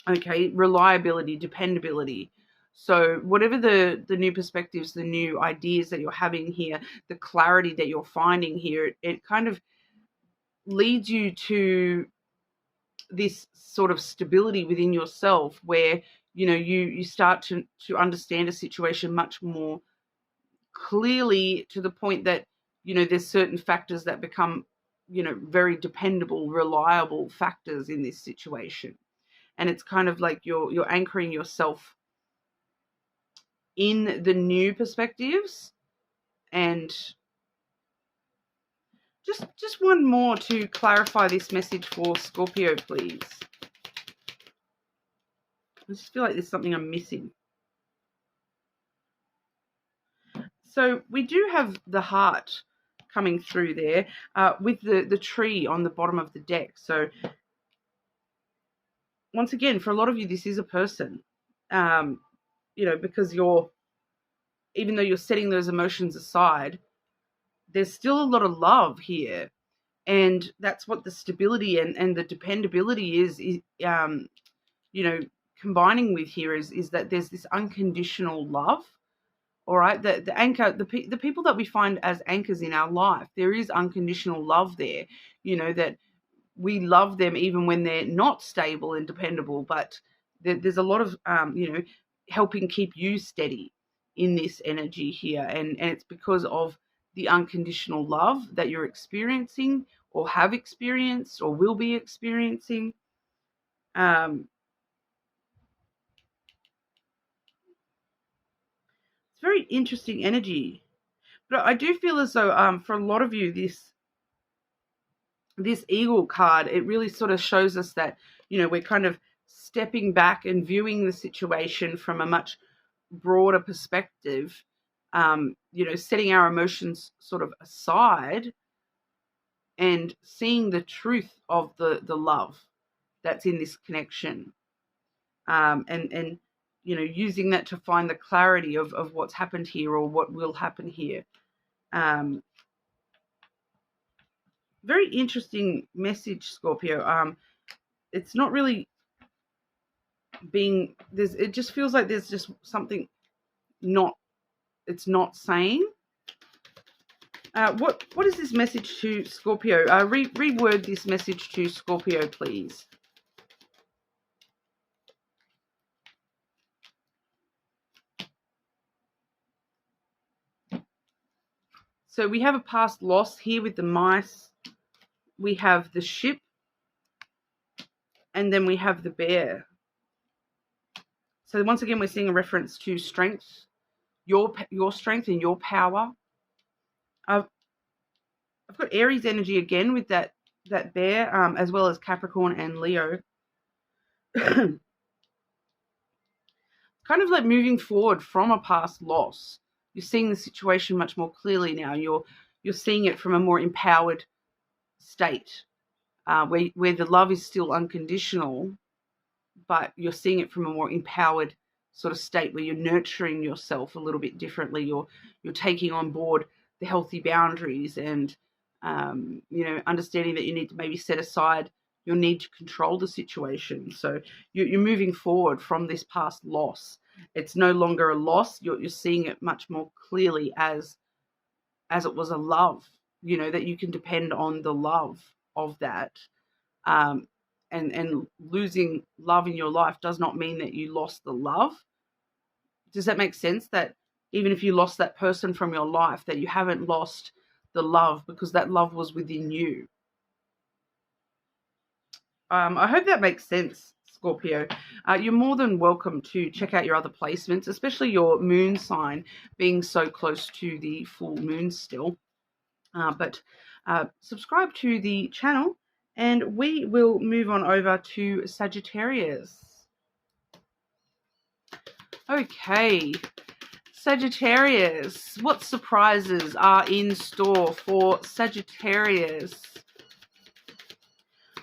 Okay, reliability, dependability. So whatever the new perspectives, the new ideas that you're having here, the clarity that you're finding here, it kind of leads you to this sort of stability within yourself, where you start to understand a situation much more clearly, to the point that there's certain factors that become very dependable, reliable factors in this situation. And it's kind of like you're anchoring yourself in the new perspectives. And just one more to clarify this message for Scorpio, please. I just feel like there's something I'm missing. So we do have the heart coming through there with the tree on the bottom of the deck. So once again, for a lot of you, this is a person, because even though you're setting those emotions aside, there's still a lot of love here. And that's what the stability and the dependability is combining with here is that there's this unconditional love. All right, the anchor, the people that we find as anchors in our life, there is unconditional love there. That we love them even when they're not stable and dependable, but there's a lot of helping keep you steady in this energy here. And it's because of the unconditional love that you're experiencing or have experienced or will be experiencing. It's very interesting energy. But I do feel as though for a lot of you, this Eagle card, it really sort of shows us that, we're kind of stepping back and viewing the situation from a much broader perspective, setting our emotions sort of aside and seeing the truth of the love that's in this connection, and using that to find the clarity of what's happened here or what will happen here. Very interesting message, Scorpio. It's not really it just feels like there's just something it's not saying. What is this message to Scorpio? Reword this message to Scorpio, please. So we have a past loss here with the mice. We have the ship. And then we have the bear. So once again, we're seeing a reference to strength, your strength and your power. I've got Aries energy again with that bear, as well as Capricorn and Leo. Kind of like moving forward from a past loss. You're seeing the situation much more clearly now. You're seeing it from a more empowered state, where the love is still unconditional, but you're seeing it from a more empowered sort of state where you're nurturing yourself a little bit differently. You're taking on board the healthy boundaries and understanding that you need to maybe set aside your need to control the situation. So you're moving forward from this past loss. It's no longer a loss. You're seeing it much more clearly as it was a love, that you can depend on the love of that. And losing love in your life does not mean that you lost the love. Does that make sense? That even if you lost that person from your life, that you haven't lost the love, because that love was within you. I hope that makes sense, Scorpio. You're more than welcome to check out your other placements, especially your moon sign being so close to the full moon still. But subscribe to the channel, and we will move on over to Sagittarius. Okay, Sagittarius, what surprises are in store for Sagittarius?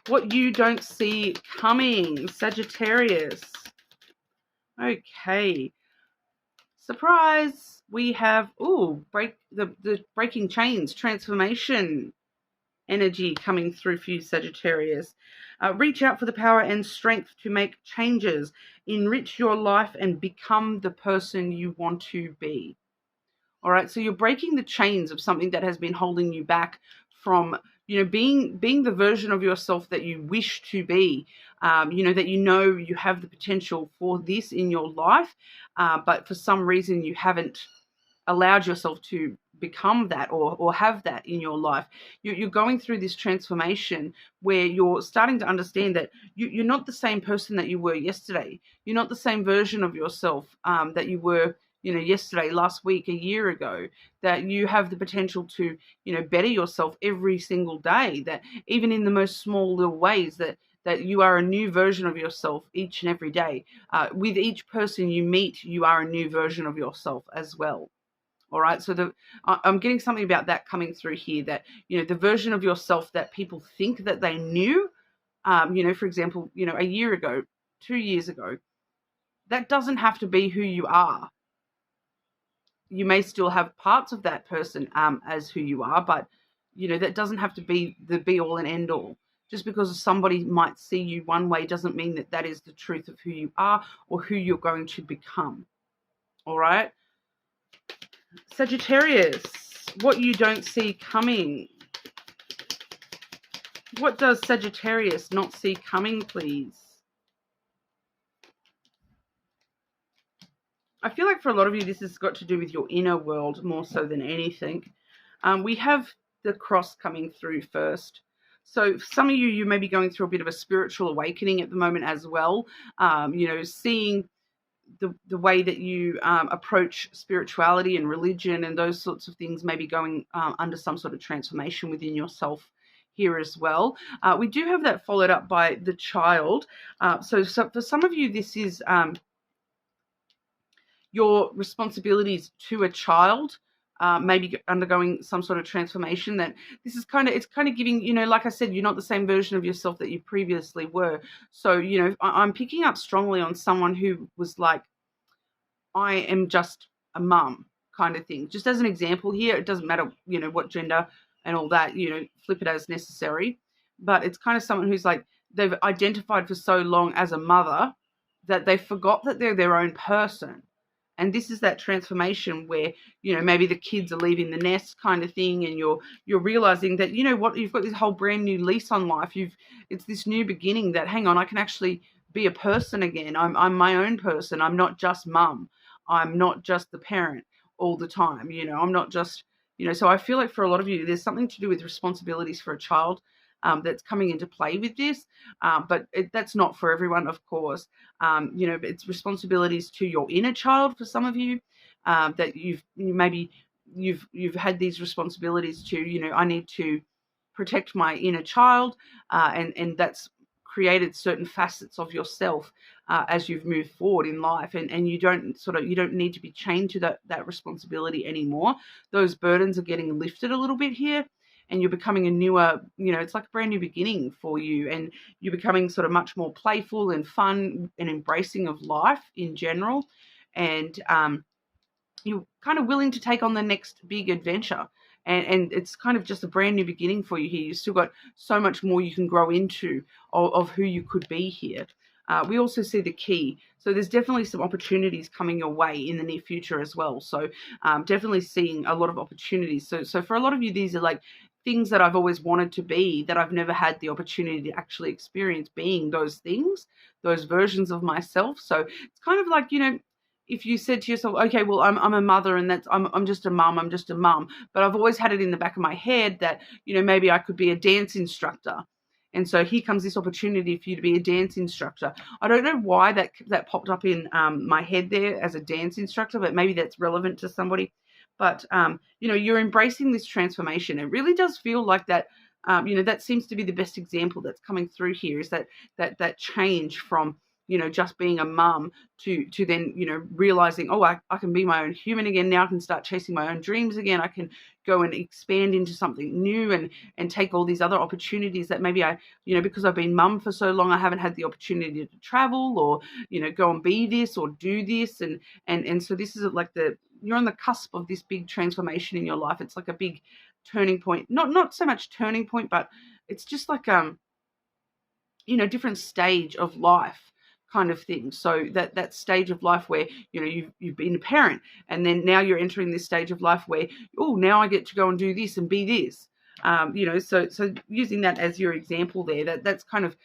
What you don't see coming, Sagittarius. Okay, surprise. We have the breaking chains, transformation energy coming through for you, Sagittarius. Reach out for the power and strength to make changes, enrich your life, and become the person you want to be. All right, so you're breaking the chains of something that has been holding you back from, being the version of yourself that you wish to be. That you have the potential for this in your life, but for some reason you haven't allowed yourself to become that or have that in your life. You're going through this transformation where you're starting to understand that you're not the same person that you were yesterday. You're not the same version of yourself that you were yesterday, last week, a year ago. That you have the potential to better yourself every single day, that even in the most small little ways, that you are a new version of yourself each and every day. With each person you meet, you are a new version of yourself as well. All right, so I'm getting something about that coming through here, that the version of yourself that people think that they knew, for example, a year ago, 2 years ago, that doesn't have to be who you are. You may still have parts of that person as who you are, but that doesn't have to be the be all and end all. Just because somebody might see you one way doesn't mean that that is the truth of who you are or who you're going to become. All right. Sagittarius, what you don't see coming. What does Sagittarius not see coming, please? I feel like for a lot of you, this has got to do with your inner world more so than anything. We have the cross coming through first. So for some of you, you may be going through a bit of a spiritual awakening at the moment as well. Seeing the way that you approach spirituality and religion and those sorts of things may be going under some sort of transformation within yourself here as well. We do have that followed up by the child. So for some of you, this is your responsibilities to a child, maybe undergoing some sort of transformation. That this is it's kind of giving, like I said, you're not the same version of yourself that you previously were. So, I'm picking up strongly on someone who was like, I am just a mum kind of thing. Just as an example here, it doesn't matter, what gender and all that, flip it as necessary. But it's kind of someone who's like, they've identified for so long as a mother that they forgot that they're their own person. And this is that transformation where, maybe the kids are leaving the nest kind of thing, and you're realizing that, you've got this whole brand new lease on life. It's this new beginning that, hang on, I can actually be a person again. I'm my own person. I'm not just mum. I'm not just the parent all the time. I'm not just, so I feel like for a lot of you, there's something to do with responsibilities for a child that's coming into play with this. But that's not for everyone, of course. It's responsibilities to your inner child for some of you, that you've had these responsibilities to, I need to protect my inner child, and that's created certain facets of yourself as you've moved forward in life, and you don't need to be chained to that responsibility anymore. Those burdens are getting lifted a little bit here, and you're becoming a newer, it's like a brand new beginning for you, and you're becoming sort of much more playful and fun and embracing of life in general, and you're kind of willing to take on the next big adventure. And it's kind of just a brand new beginning for you here. You've still got so much more you can grow into of who you could be here. We also see the key. So there's definitely some opportunities coming your way in the near future as well. So definitely seeing a lot of opportunities. So for a lot of you, these are like things that I've always wanted to be, that I've never had the opportunity to actually experience being those things, those versions of myself. So it's kind of like, if you said to yourself, okay, well, I'm a mother, and I'm just a mum, but I've always had it in the back of my head that, maybe I could be a dance instructor. And so here comes this opportunity for you to be a dance instructor. I don't know why that popped up in my head there as a dance instructor, but maybe that's relevant to somebody. But, you're embracing this transformation. It really does feel like that, that seems to be the best example that's coming through here, is that change from, just being a mum to then, realizing, oh, I can be my own human again. Now I can start chasing my own dreams again. I can go and expand into something new and take all these other opportunities that maybe I, because I've been mum for so long, I haven't had the opportunity to travel or, go and be this or do this. And so this is like you're on the cusp of this big transformation in your life. It's like a big turning point, not so much turning point, but it's just like, different stage of life kind of thing. So that stage of life where, you've been a parent, and then now you're entering this stage of life where, oh, now I get to go and do this and be this. So using that as your example there, that's kind of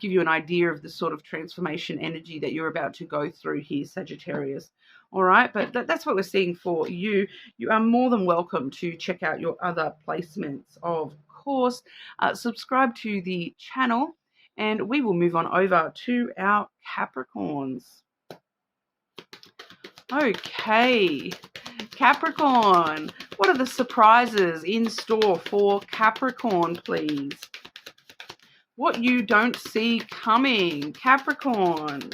give you an idea of the sort of transformation energy that you're about to go through here, Sagittarius. All right, but that's what we're seeing for you. You are more than welcome to check out your other placements, of course. Subscribe to the channel, and we will move on over to our Capricorns. Okay, Capricorn, what are the surprises in store for Capricorn, please? What you don't see coming, Capricorn.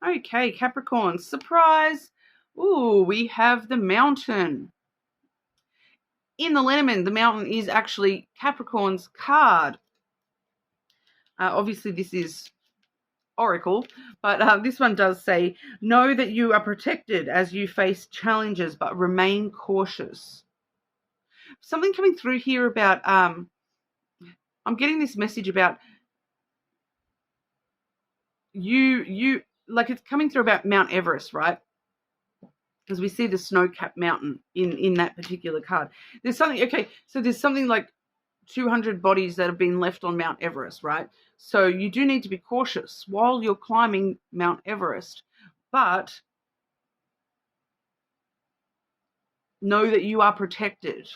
Okay, Capricorn, surprise. Ooh, we have the Mountain. In the Lenormand, the Mountain is actually Capricorn's card. Obviously, this is Oracle, but this one does say, know that you are protected as you face challenges, but remain cautious. Something coming through here about, I'm getting this message about you like it's coming through about Mount Everest, right? Because we see the snow-capped mountain in that particular card. There's something like 200 bodies that have been left on Mount Everest, right? So you do need to be cautious while you're climbing Mount Everest. But know that you are protected,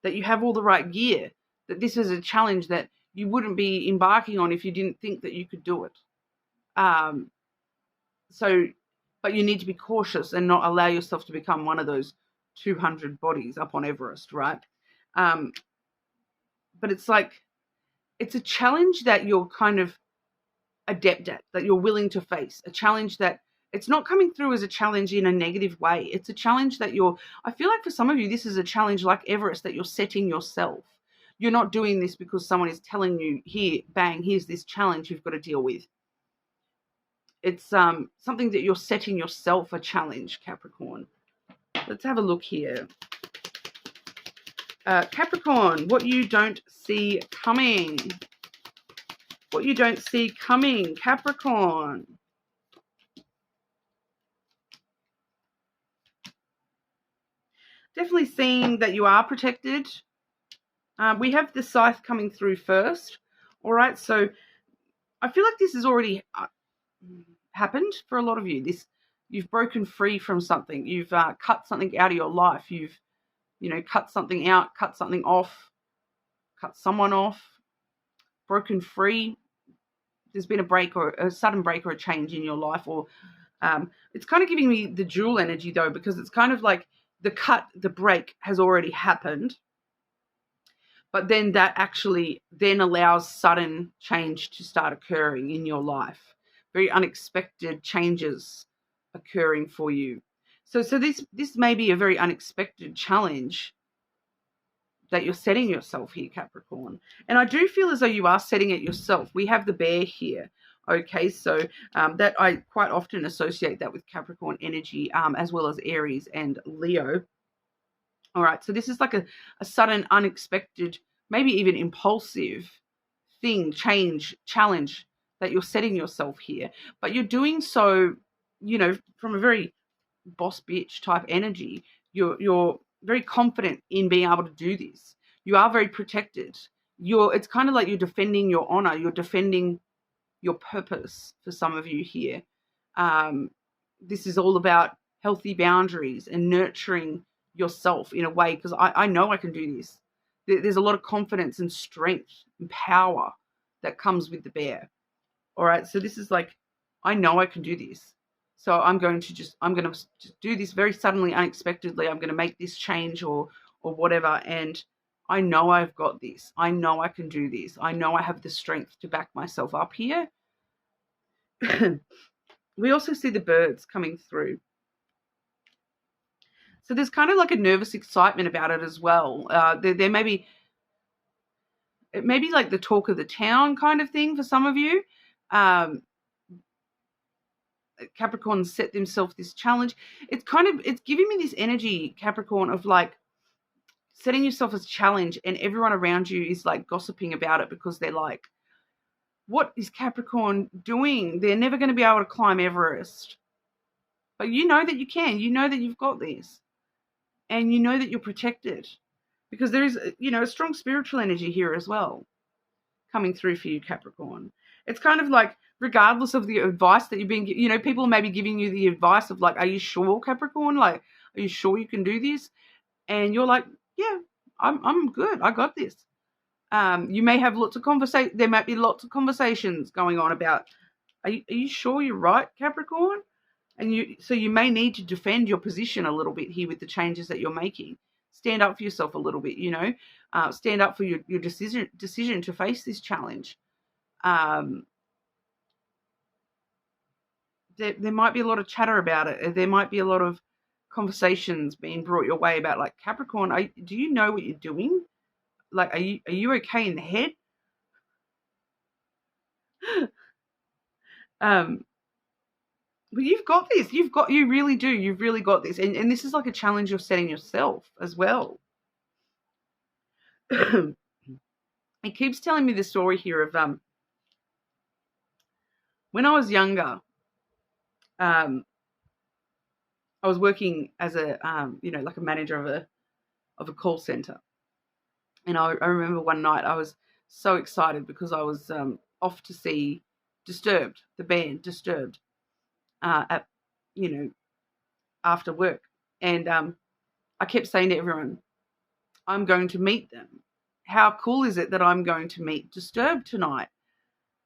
that you have all the right gear, that this is a challenge that you wouldn't be embarking on if you didn't think that you could do it. But you need to be cautious and not allow yourself to become one of those 200 bodies up on Everest, right? But it's like, it's a challenge that you're kind of adept at, that you're willing to face, a challenge that it's not coming through as a challenge in a negative way. It's a challenge that I feel like for some of you, this is a challenge like Everest that you're setting yourself. You're not doing this because someone is telling you, here, bang, here's this challenge you've got to deal with. It's something that you're setting yourself a challenge, Capricorn. Let's have a look here. Capricorn, what you don't see coming. What you don't see coming, Capricorn. Definitely seeing that you are protected. We have the scythe coming through first. All right, so I feel like this has already happened for a lot of you. You've broken free from something. You've cut something out of your life. You've, cut something out, cut something off, cut someone off, broken free. There's been a break or a sudden break or a change in your life, or it's kind of giving me the jewel energy though, because it's kind of like the break has already happened, but then that actually then allows sudden change to start occurring in your life. Very unexpected changes occurring for you. So this may be a very unexpected challenge that you're setting yourself here, Capricorn. And I do feel as though you are setting it yourself. We have the bear here. Okay, so that I quite often associate that with Capricorn energy, as well as Aries and Leo. All right, so this is like a sudden, unexpected, maybe even impulsive thing, change, challenge that you're setting yourself here. But you're doing so, from a very boss bitch type energy. You're very confident in being able to do this. You are very protected. It's kind of like you're defending your honor. You're defending your purpose for some of you here. This is all about healthy boundaries and nurturing yourself in a way, because I know I can do this. There's a lot of confidence and strength and power that comes with the bear. All right, so this is like, I know I can do this. So I'm going to just do this very suddenly, unexpectedly. I'm going to make this change or whatever. And I know I've got this. I know I can do this. I know I have the strength to back myself up here. We also see the birds coming through. So there's kind of like a nervous excitement about it as well. There may be, it may be like the talk of the town kind of thing for some of you. Capricorn set themselves this challenge. It's giving me this energy, Capricorn, of like setting yourself as a challenge, and everyone around you is like gossiping about it because they're like, what is Capricorn doing? They're never going to be able to climb Everest. But you know that you can. You know that you've got this. And you know that you're protected. Because there is, a strong spiritual energy here as well coming through for you, Capricorn. It's kind of like, regardless of the advice that you've been, people may be giving you the advice of like, are you sure, Capricorn? Like, are you sure you can do this? And you're like, yeah, I'm good. I got this. You may have lots of there might be lots of conversations going on about, are you sure you're right, Capricorn? And so you may need to defend your position a little bit here with the changes that you're making. Stand up for yourself a little bit, stand up for your decision to face this challenge. There might be a lot of chatter about it. There might be a lot of conversations being brought your way about, like, Capricorn, do you know what you're doing? Like, are you okay in the head? But you've got this. You really do. You've really got this. And this is like a challenge you're setting yourself as well. It keeps telling me the story here of when I was younger, I was working as a like a manager of a call center. And I remember one night I was so excited because I was off to see Disturbed, the band Disturbed, at after work. And I kept saying to everyone, I'm going to meet them. How cool is it that I'm going to meet Disturbed tonight?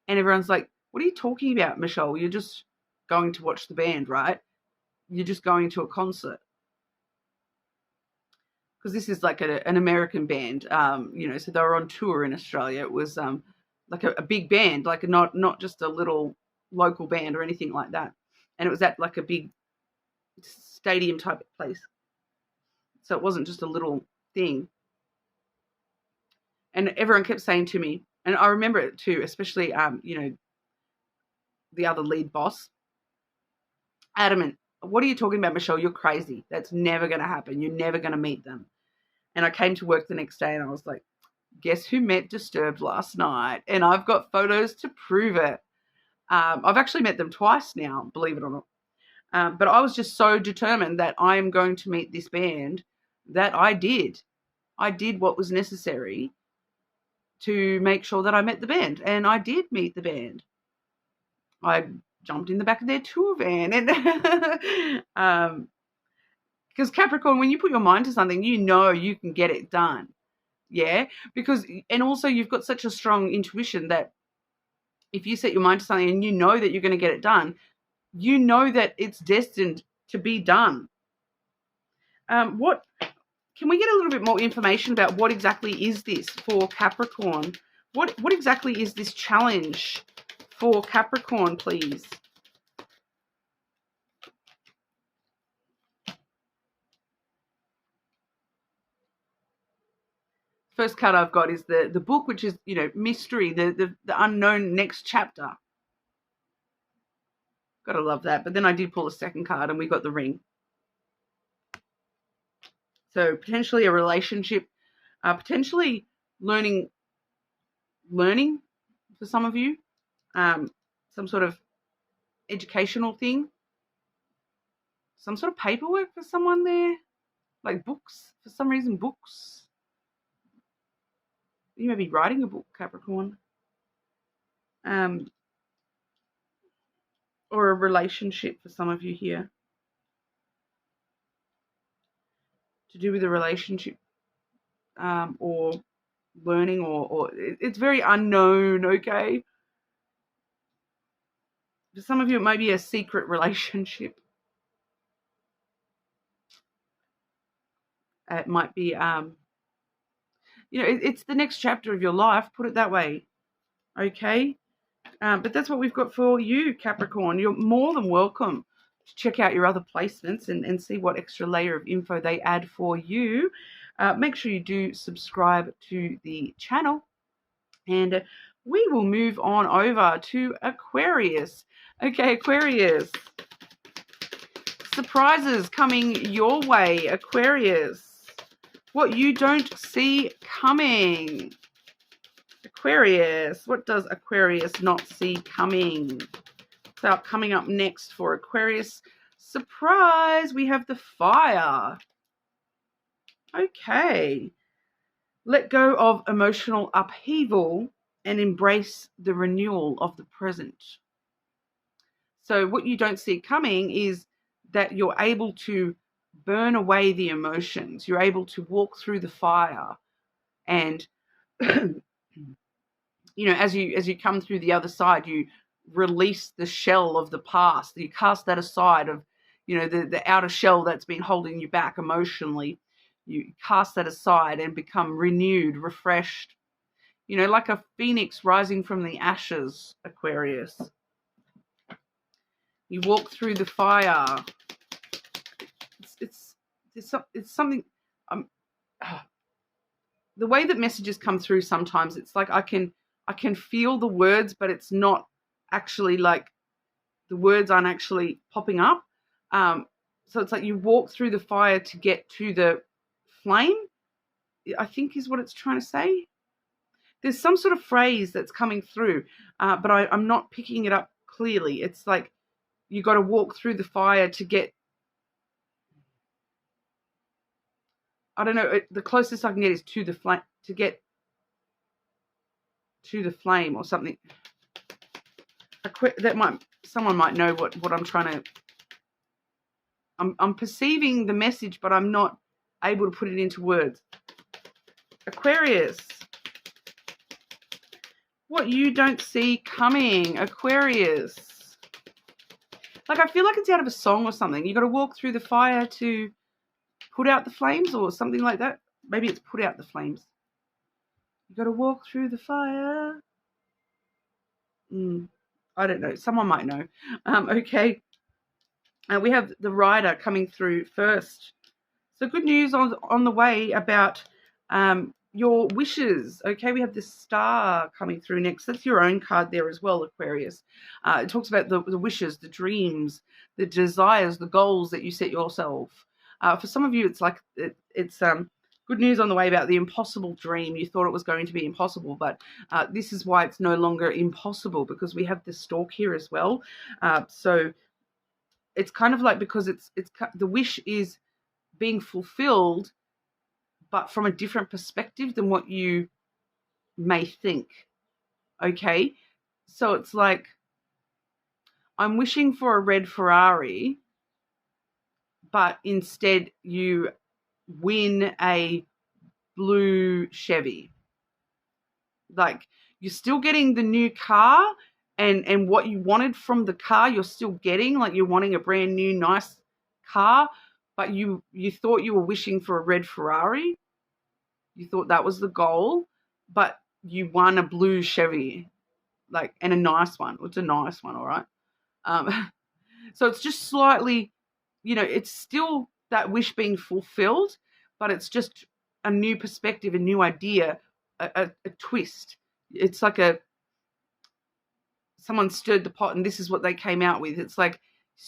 And everyone's like, what are you talking about, Michelle? You're just going to watch the band, right? You're just going to a concert. Because this is like an American band, so they were on tour in Australia. It was like a big band, like not just a little local band or anything like that. And it was at like a big stadium type of place. So it wasn't just a little thing. And everyone kept saying to me, and I remember it too, especially, the other lead boss, adamant, what are you talking about, Michelle? You're crazy. That's never going to happen. You're never going to meet them. And I came to work the next day and I was like, guess who met Disturbed last night? And I've got photos to prove it. I've actually met them twice now, believe it or not. But I was just so determined that I am going to meet this band that I did. I did what was necessary to make sure that I met the band. And I did meet the band. I jumped in the back of their tour van. And because Capricorn, when you put your mind to something, you know you can get it done. Yeah? And also you've got such a strong intuition that if you set your mind to something and you know that you're going to get it done, you know that it's destined to be done. Can we get a little bit more information about what exactly is this for Capricorn? What exactly is this challenge for Capricorn, please? First card I've got is the book, which is, mystery, the unknown next chapter. Gotta love that. But then I did pull a second card and we got the ring. So potentially a relationship, potentially learning for some of you, some sort of educational thing, some sort of paperwork for someone there, like books, for some reason, books. You may be writing a book, Capricorn. Or a relationship for some of you here. To do with a relationship, or learning, or it's very unknown, okay? For some of you, it might be a secret relationship. It might be, it's the next chapter of your life, put it that way, okay? But that's what we've got for you, Capricorn. You're more than welcome to check out your other placements and see what extra layer of info they add for you. Make sure you do subscribe to the channel. And we will move on over to Aquarius. Okay, Aquarius. Surprises coming your way, Aquarius. What you don't see coming. Aquarius. What does Aquarius not see coming? So coming up next for Aquarius, surprise, we have the fire. Okay. Let go of emotional upheaval and embrace the renewal of the present. So what you don't see coming is that you're able to burn away the emotions. You're able to walk through the fire and, as you come through the other side, you release the shell of the past. You cast that aside of, the outer shell that's been holding you back emotionally. You cast that aside and become renewed, refreshed, like a phoenix rising from the ashes, Aquarius. You walk through the fire. It's something. The way that messages come through sometimes, it's like I can feel the words, but it's not actually like the words aren't actually popping up. So it's like you walk through the fire to get to the flame, I think is what it's trying to say. There's some sort of phrase that's coming through, but I'm not picking it up clearly. It's like you got to walk through the fire to get, I don't know, the closest I can get is to the flame, to get to the flame or something. Someone might know what I'm trying to, I'm perceiving the message, but I'm not able to put it into words. Aquarius, what you don't see coming, Aquarius. Like, I feel like it's out of a song or something. You got to walk through the fire to put out the flames or something like that. Maybe it's put out the flames. You got to walk through the fire. I don't know. Someone might know. Okay. We have the rider coming through first. So good news on the way about your wishes. Okay, we have the star coming through next. That's your own card there as well, Aquarius. It talks about the wishes, the dreams, the desires, the goals that you set yourself. For some of you, it's like it's good news on the way about the impossible dream. You thought it was going to be impossible, but this is why it's no longer impossible, because we have the stork here as well. So it's kind of like, because it's the wish is being fulfilled, but from a different perspective than what you may think. Okay, so it's like, I'm wishing for a red Ferrari, but instead you win a blue Chevy. Like, you're still getting the new car, and what you wanted from the car you're still getting. Like, you're wanting a brand new nice car, but you thought you were wishing for a red Ferrari. You thought that was the goal, but you won a blue Chevy, like, and a nice one. It's a nice one, all right? So it's just slightly, it's still that wish being fulfilled, but it's just a new perspective, a new idea, a twist. It's like someone stirred the pot and this is what they came out with. It's like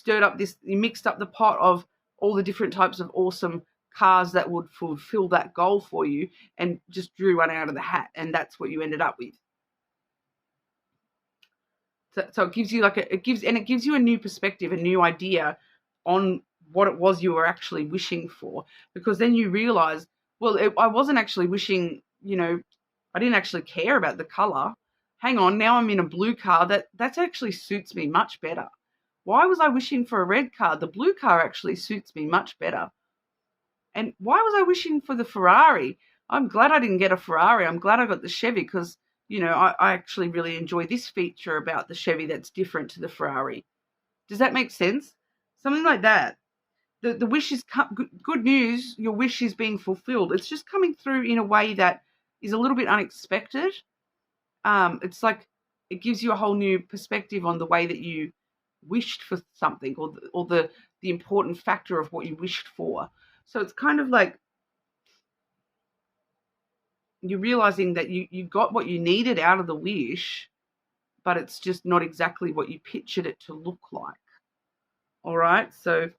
you mixed up the pot of all the different types of awesome cars that would fulfill that goal for you, and just drew one out of the hat, and that's what you ended up with. So it gives you it gives you a new perspective, a new idea on what it was you were actually wishing for, because then you realize, well, I wasn't actually wishing, I didn't actually care about the color. Hang on, now I'm in a blue car that actually suits me much better. Why was I wishing for a red car? The blue car actually suits me much better. And why was I wishing for the Ferrari? I'm glad I didn't get a Ferrari. I'm glad I got the Chevy, because, I actually really enjoy this feature about the Chevy that's different to the Ferrari. Does that make sense? Something like that. The wish is good news. Your wish is being fulfilled. It's just coming through in a way that is a little bit unexpected. It's like it gives you a whole new perspective on the way that you wished for something, or the important factor of what you wished for. So it's kind of like you're realizing that you got what you needed out of the wish, but it's just not exactly what you pictured it to look like. All right, so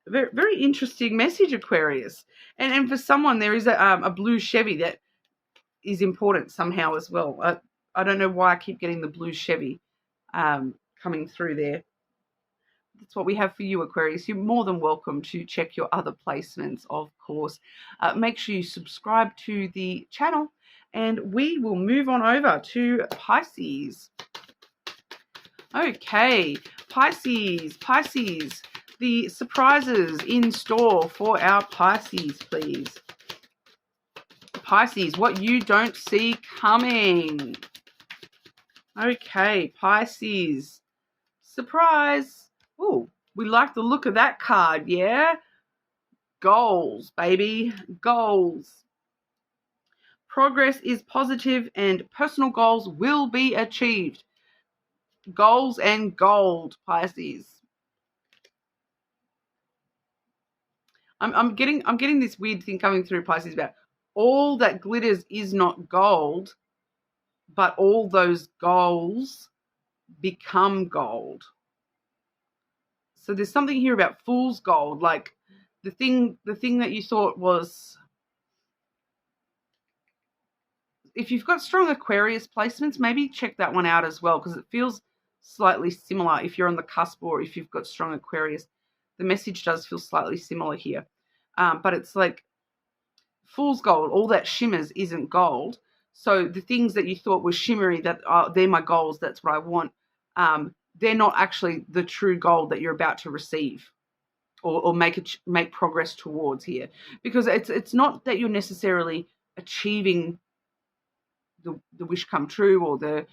very, very interesting message, Aquarius. And for someone, there is a blue Chevy that is important somehow as well. I don't know why I keep getting the blue Chevy coming through there. That's what we have for you, Aquarius. You're more than welcome to check your other placements, of course. Make sure you subscribe to the channel, and we will move on over to Pisces. Okay, Pisces, the surprises in store for our Pisces, please. Pisces, what you don't see coming. Okay, Pisces, surprise. Oh, we like the look of that card, yeah? Goals, baby, goals. Progress is positive and personal goals will be achieved. Goals and gold, Pisces. I'm getting this weird thing coming through, Pisces, about all that glitters is not gold, but all those goals become gold. So there's something here about fool's gold, like the thing that you thought was. If you've got strong Aquarius placements, maybe check that one out as well, because it feels slightly similar. If you're on the cusp, or if you've got strong Aquarius, the message does feel slightly similar here. But it's like fool's gold, all that shimmers isn't gold. So the things that you thought were shimmery, that they're my goals, that's what I want, they're not actually the true gold that you're about to receive, or make progress towards here, because it's not that you're necessarily achieving the wish come true or the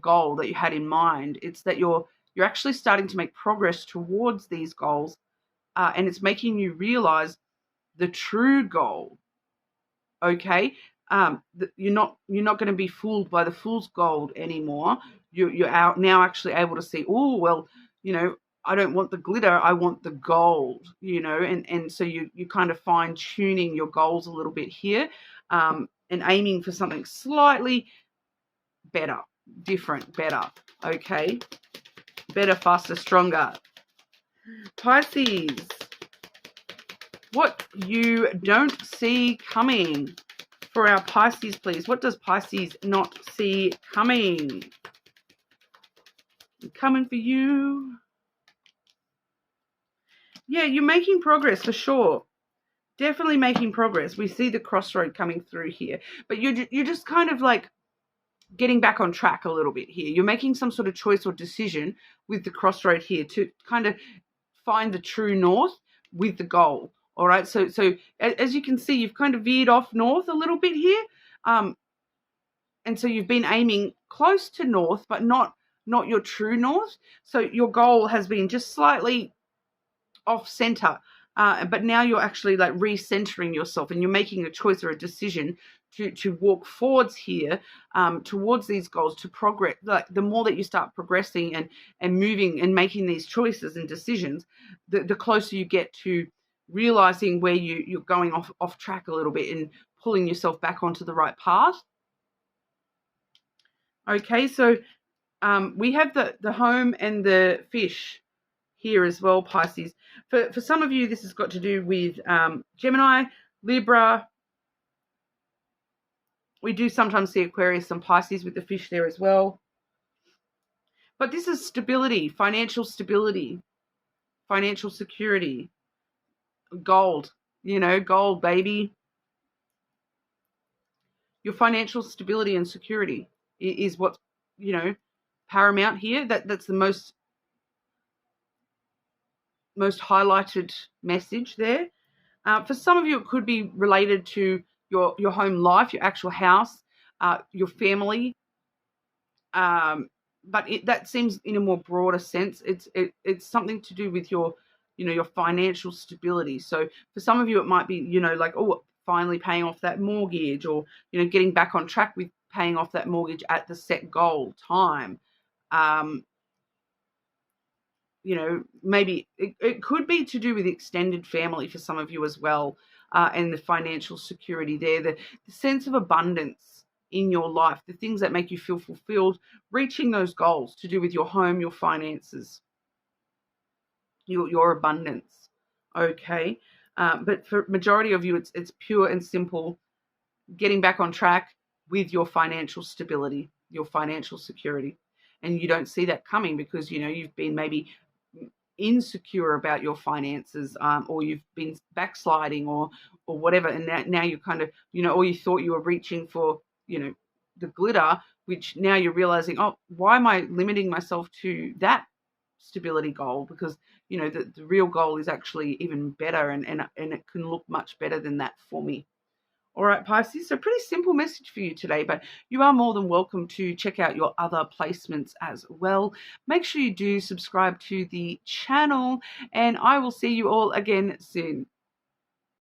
goal that you had in mind. It's that you're actually starting to make progress towards these goals, and it's making you realize the true goal. Okay, you're not going to be fooled by the fool's gold anymore. You're out now actually able to see, oh well, I don't want the glitter, I want the gold, and so you kind of fine tuning your goals a little bit here, and aiming for something slightly better, different, better. Okay, better, faster, stronger. Pisces, what you don't see coming for our Pisces, please. What does Pisces not see coming? I'm coming for you. Yeah, you're making progress for sure. Definitely making progress. We see the crossroad coming through here, but you're just kind of like getting back on track a little bit here. You're making some sort of choice or decision with the crossroad here to kind of find the true north with the goal. All right, so as you can see, you've kind of veered off north a little bit here, and so you've been aiming close to north, but not your true north. So your goal has been just slightly off center, but now you're actually like recentering yourself, and you're making a choice or a decision to walk forwards here, towards these goals, to progress. Like the more that you start progressing and moving and making these choices and decisions, the closer you get to realizing where you're going off track a little bit and pulling yourself back onto the right path. Okay, so we have the home and the fish here as well, Pisces. For some of you, this has got to do with Gemini, Libra. We do sometimes see Aquarius and Pisces with the fish there as well. But this is stability, financial security, gold, gold, baby. Your financial stability and security is what's, paramount here. That's the most highlighted message there. For some of you, it could be related to your home life, your actual house, your family. But that seems in a more broader sense. It's something to do with your financial stability. So for some of you, it might be, like, oh, finally paying off that mortgage, or, getting back on track with paying off that mortgage at the set goal time. Maybe it could be to do with extended family for some of you as well, and the financial security there, the sense of abundance in your life, the things that make you feel fulfilled, reaching those goals to do with your home, your finances, your abundance. Okay, but for majority of you, it's pure and simple getting back on track with your financial stability, your financial security, and you don't see that coming because you've been maybe insecure about your finances, or you've been backsliding or whatever, and now you kind of or you thought you were reaching for the glitter, which now you're realizing, oh, why am I limiting myself to that stability goal? Because the real goal is actually even better, and it can look much better than that for me. All right, Pisces, so pretty simple message for you today, but you are more than welcome to check out your other placements as well. Make sure you do subscribe to the channel, and I will see you all again soon.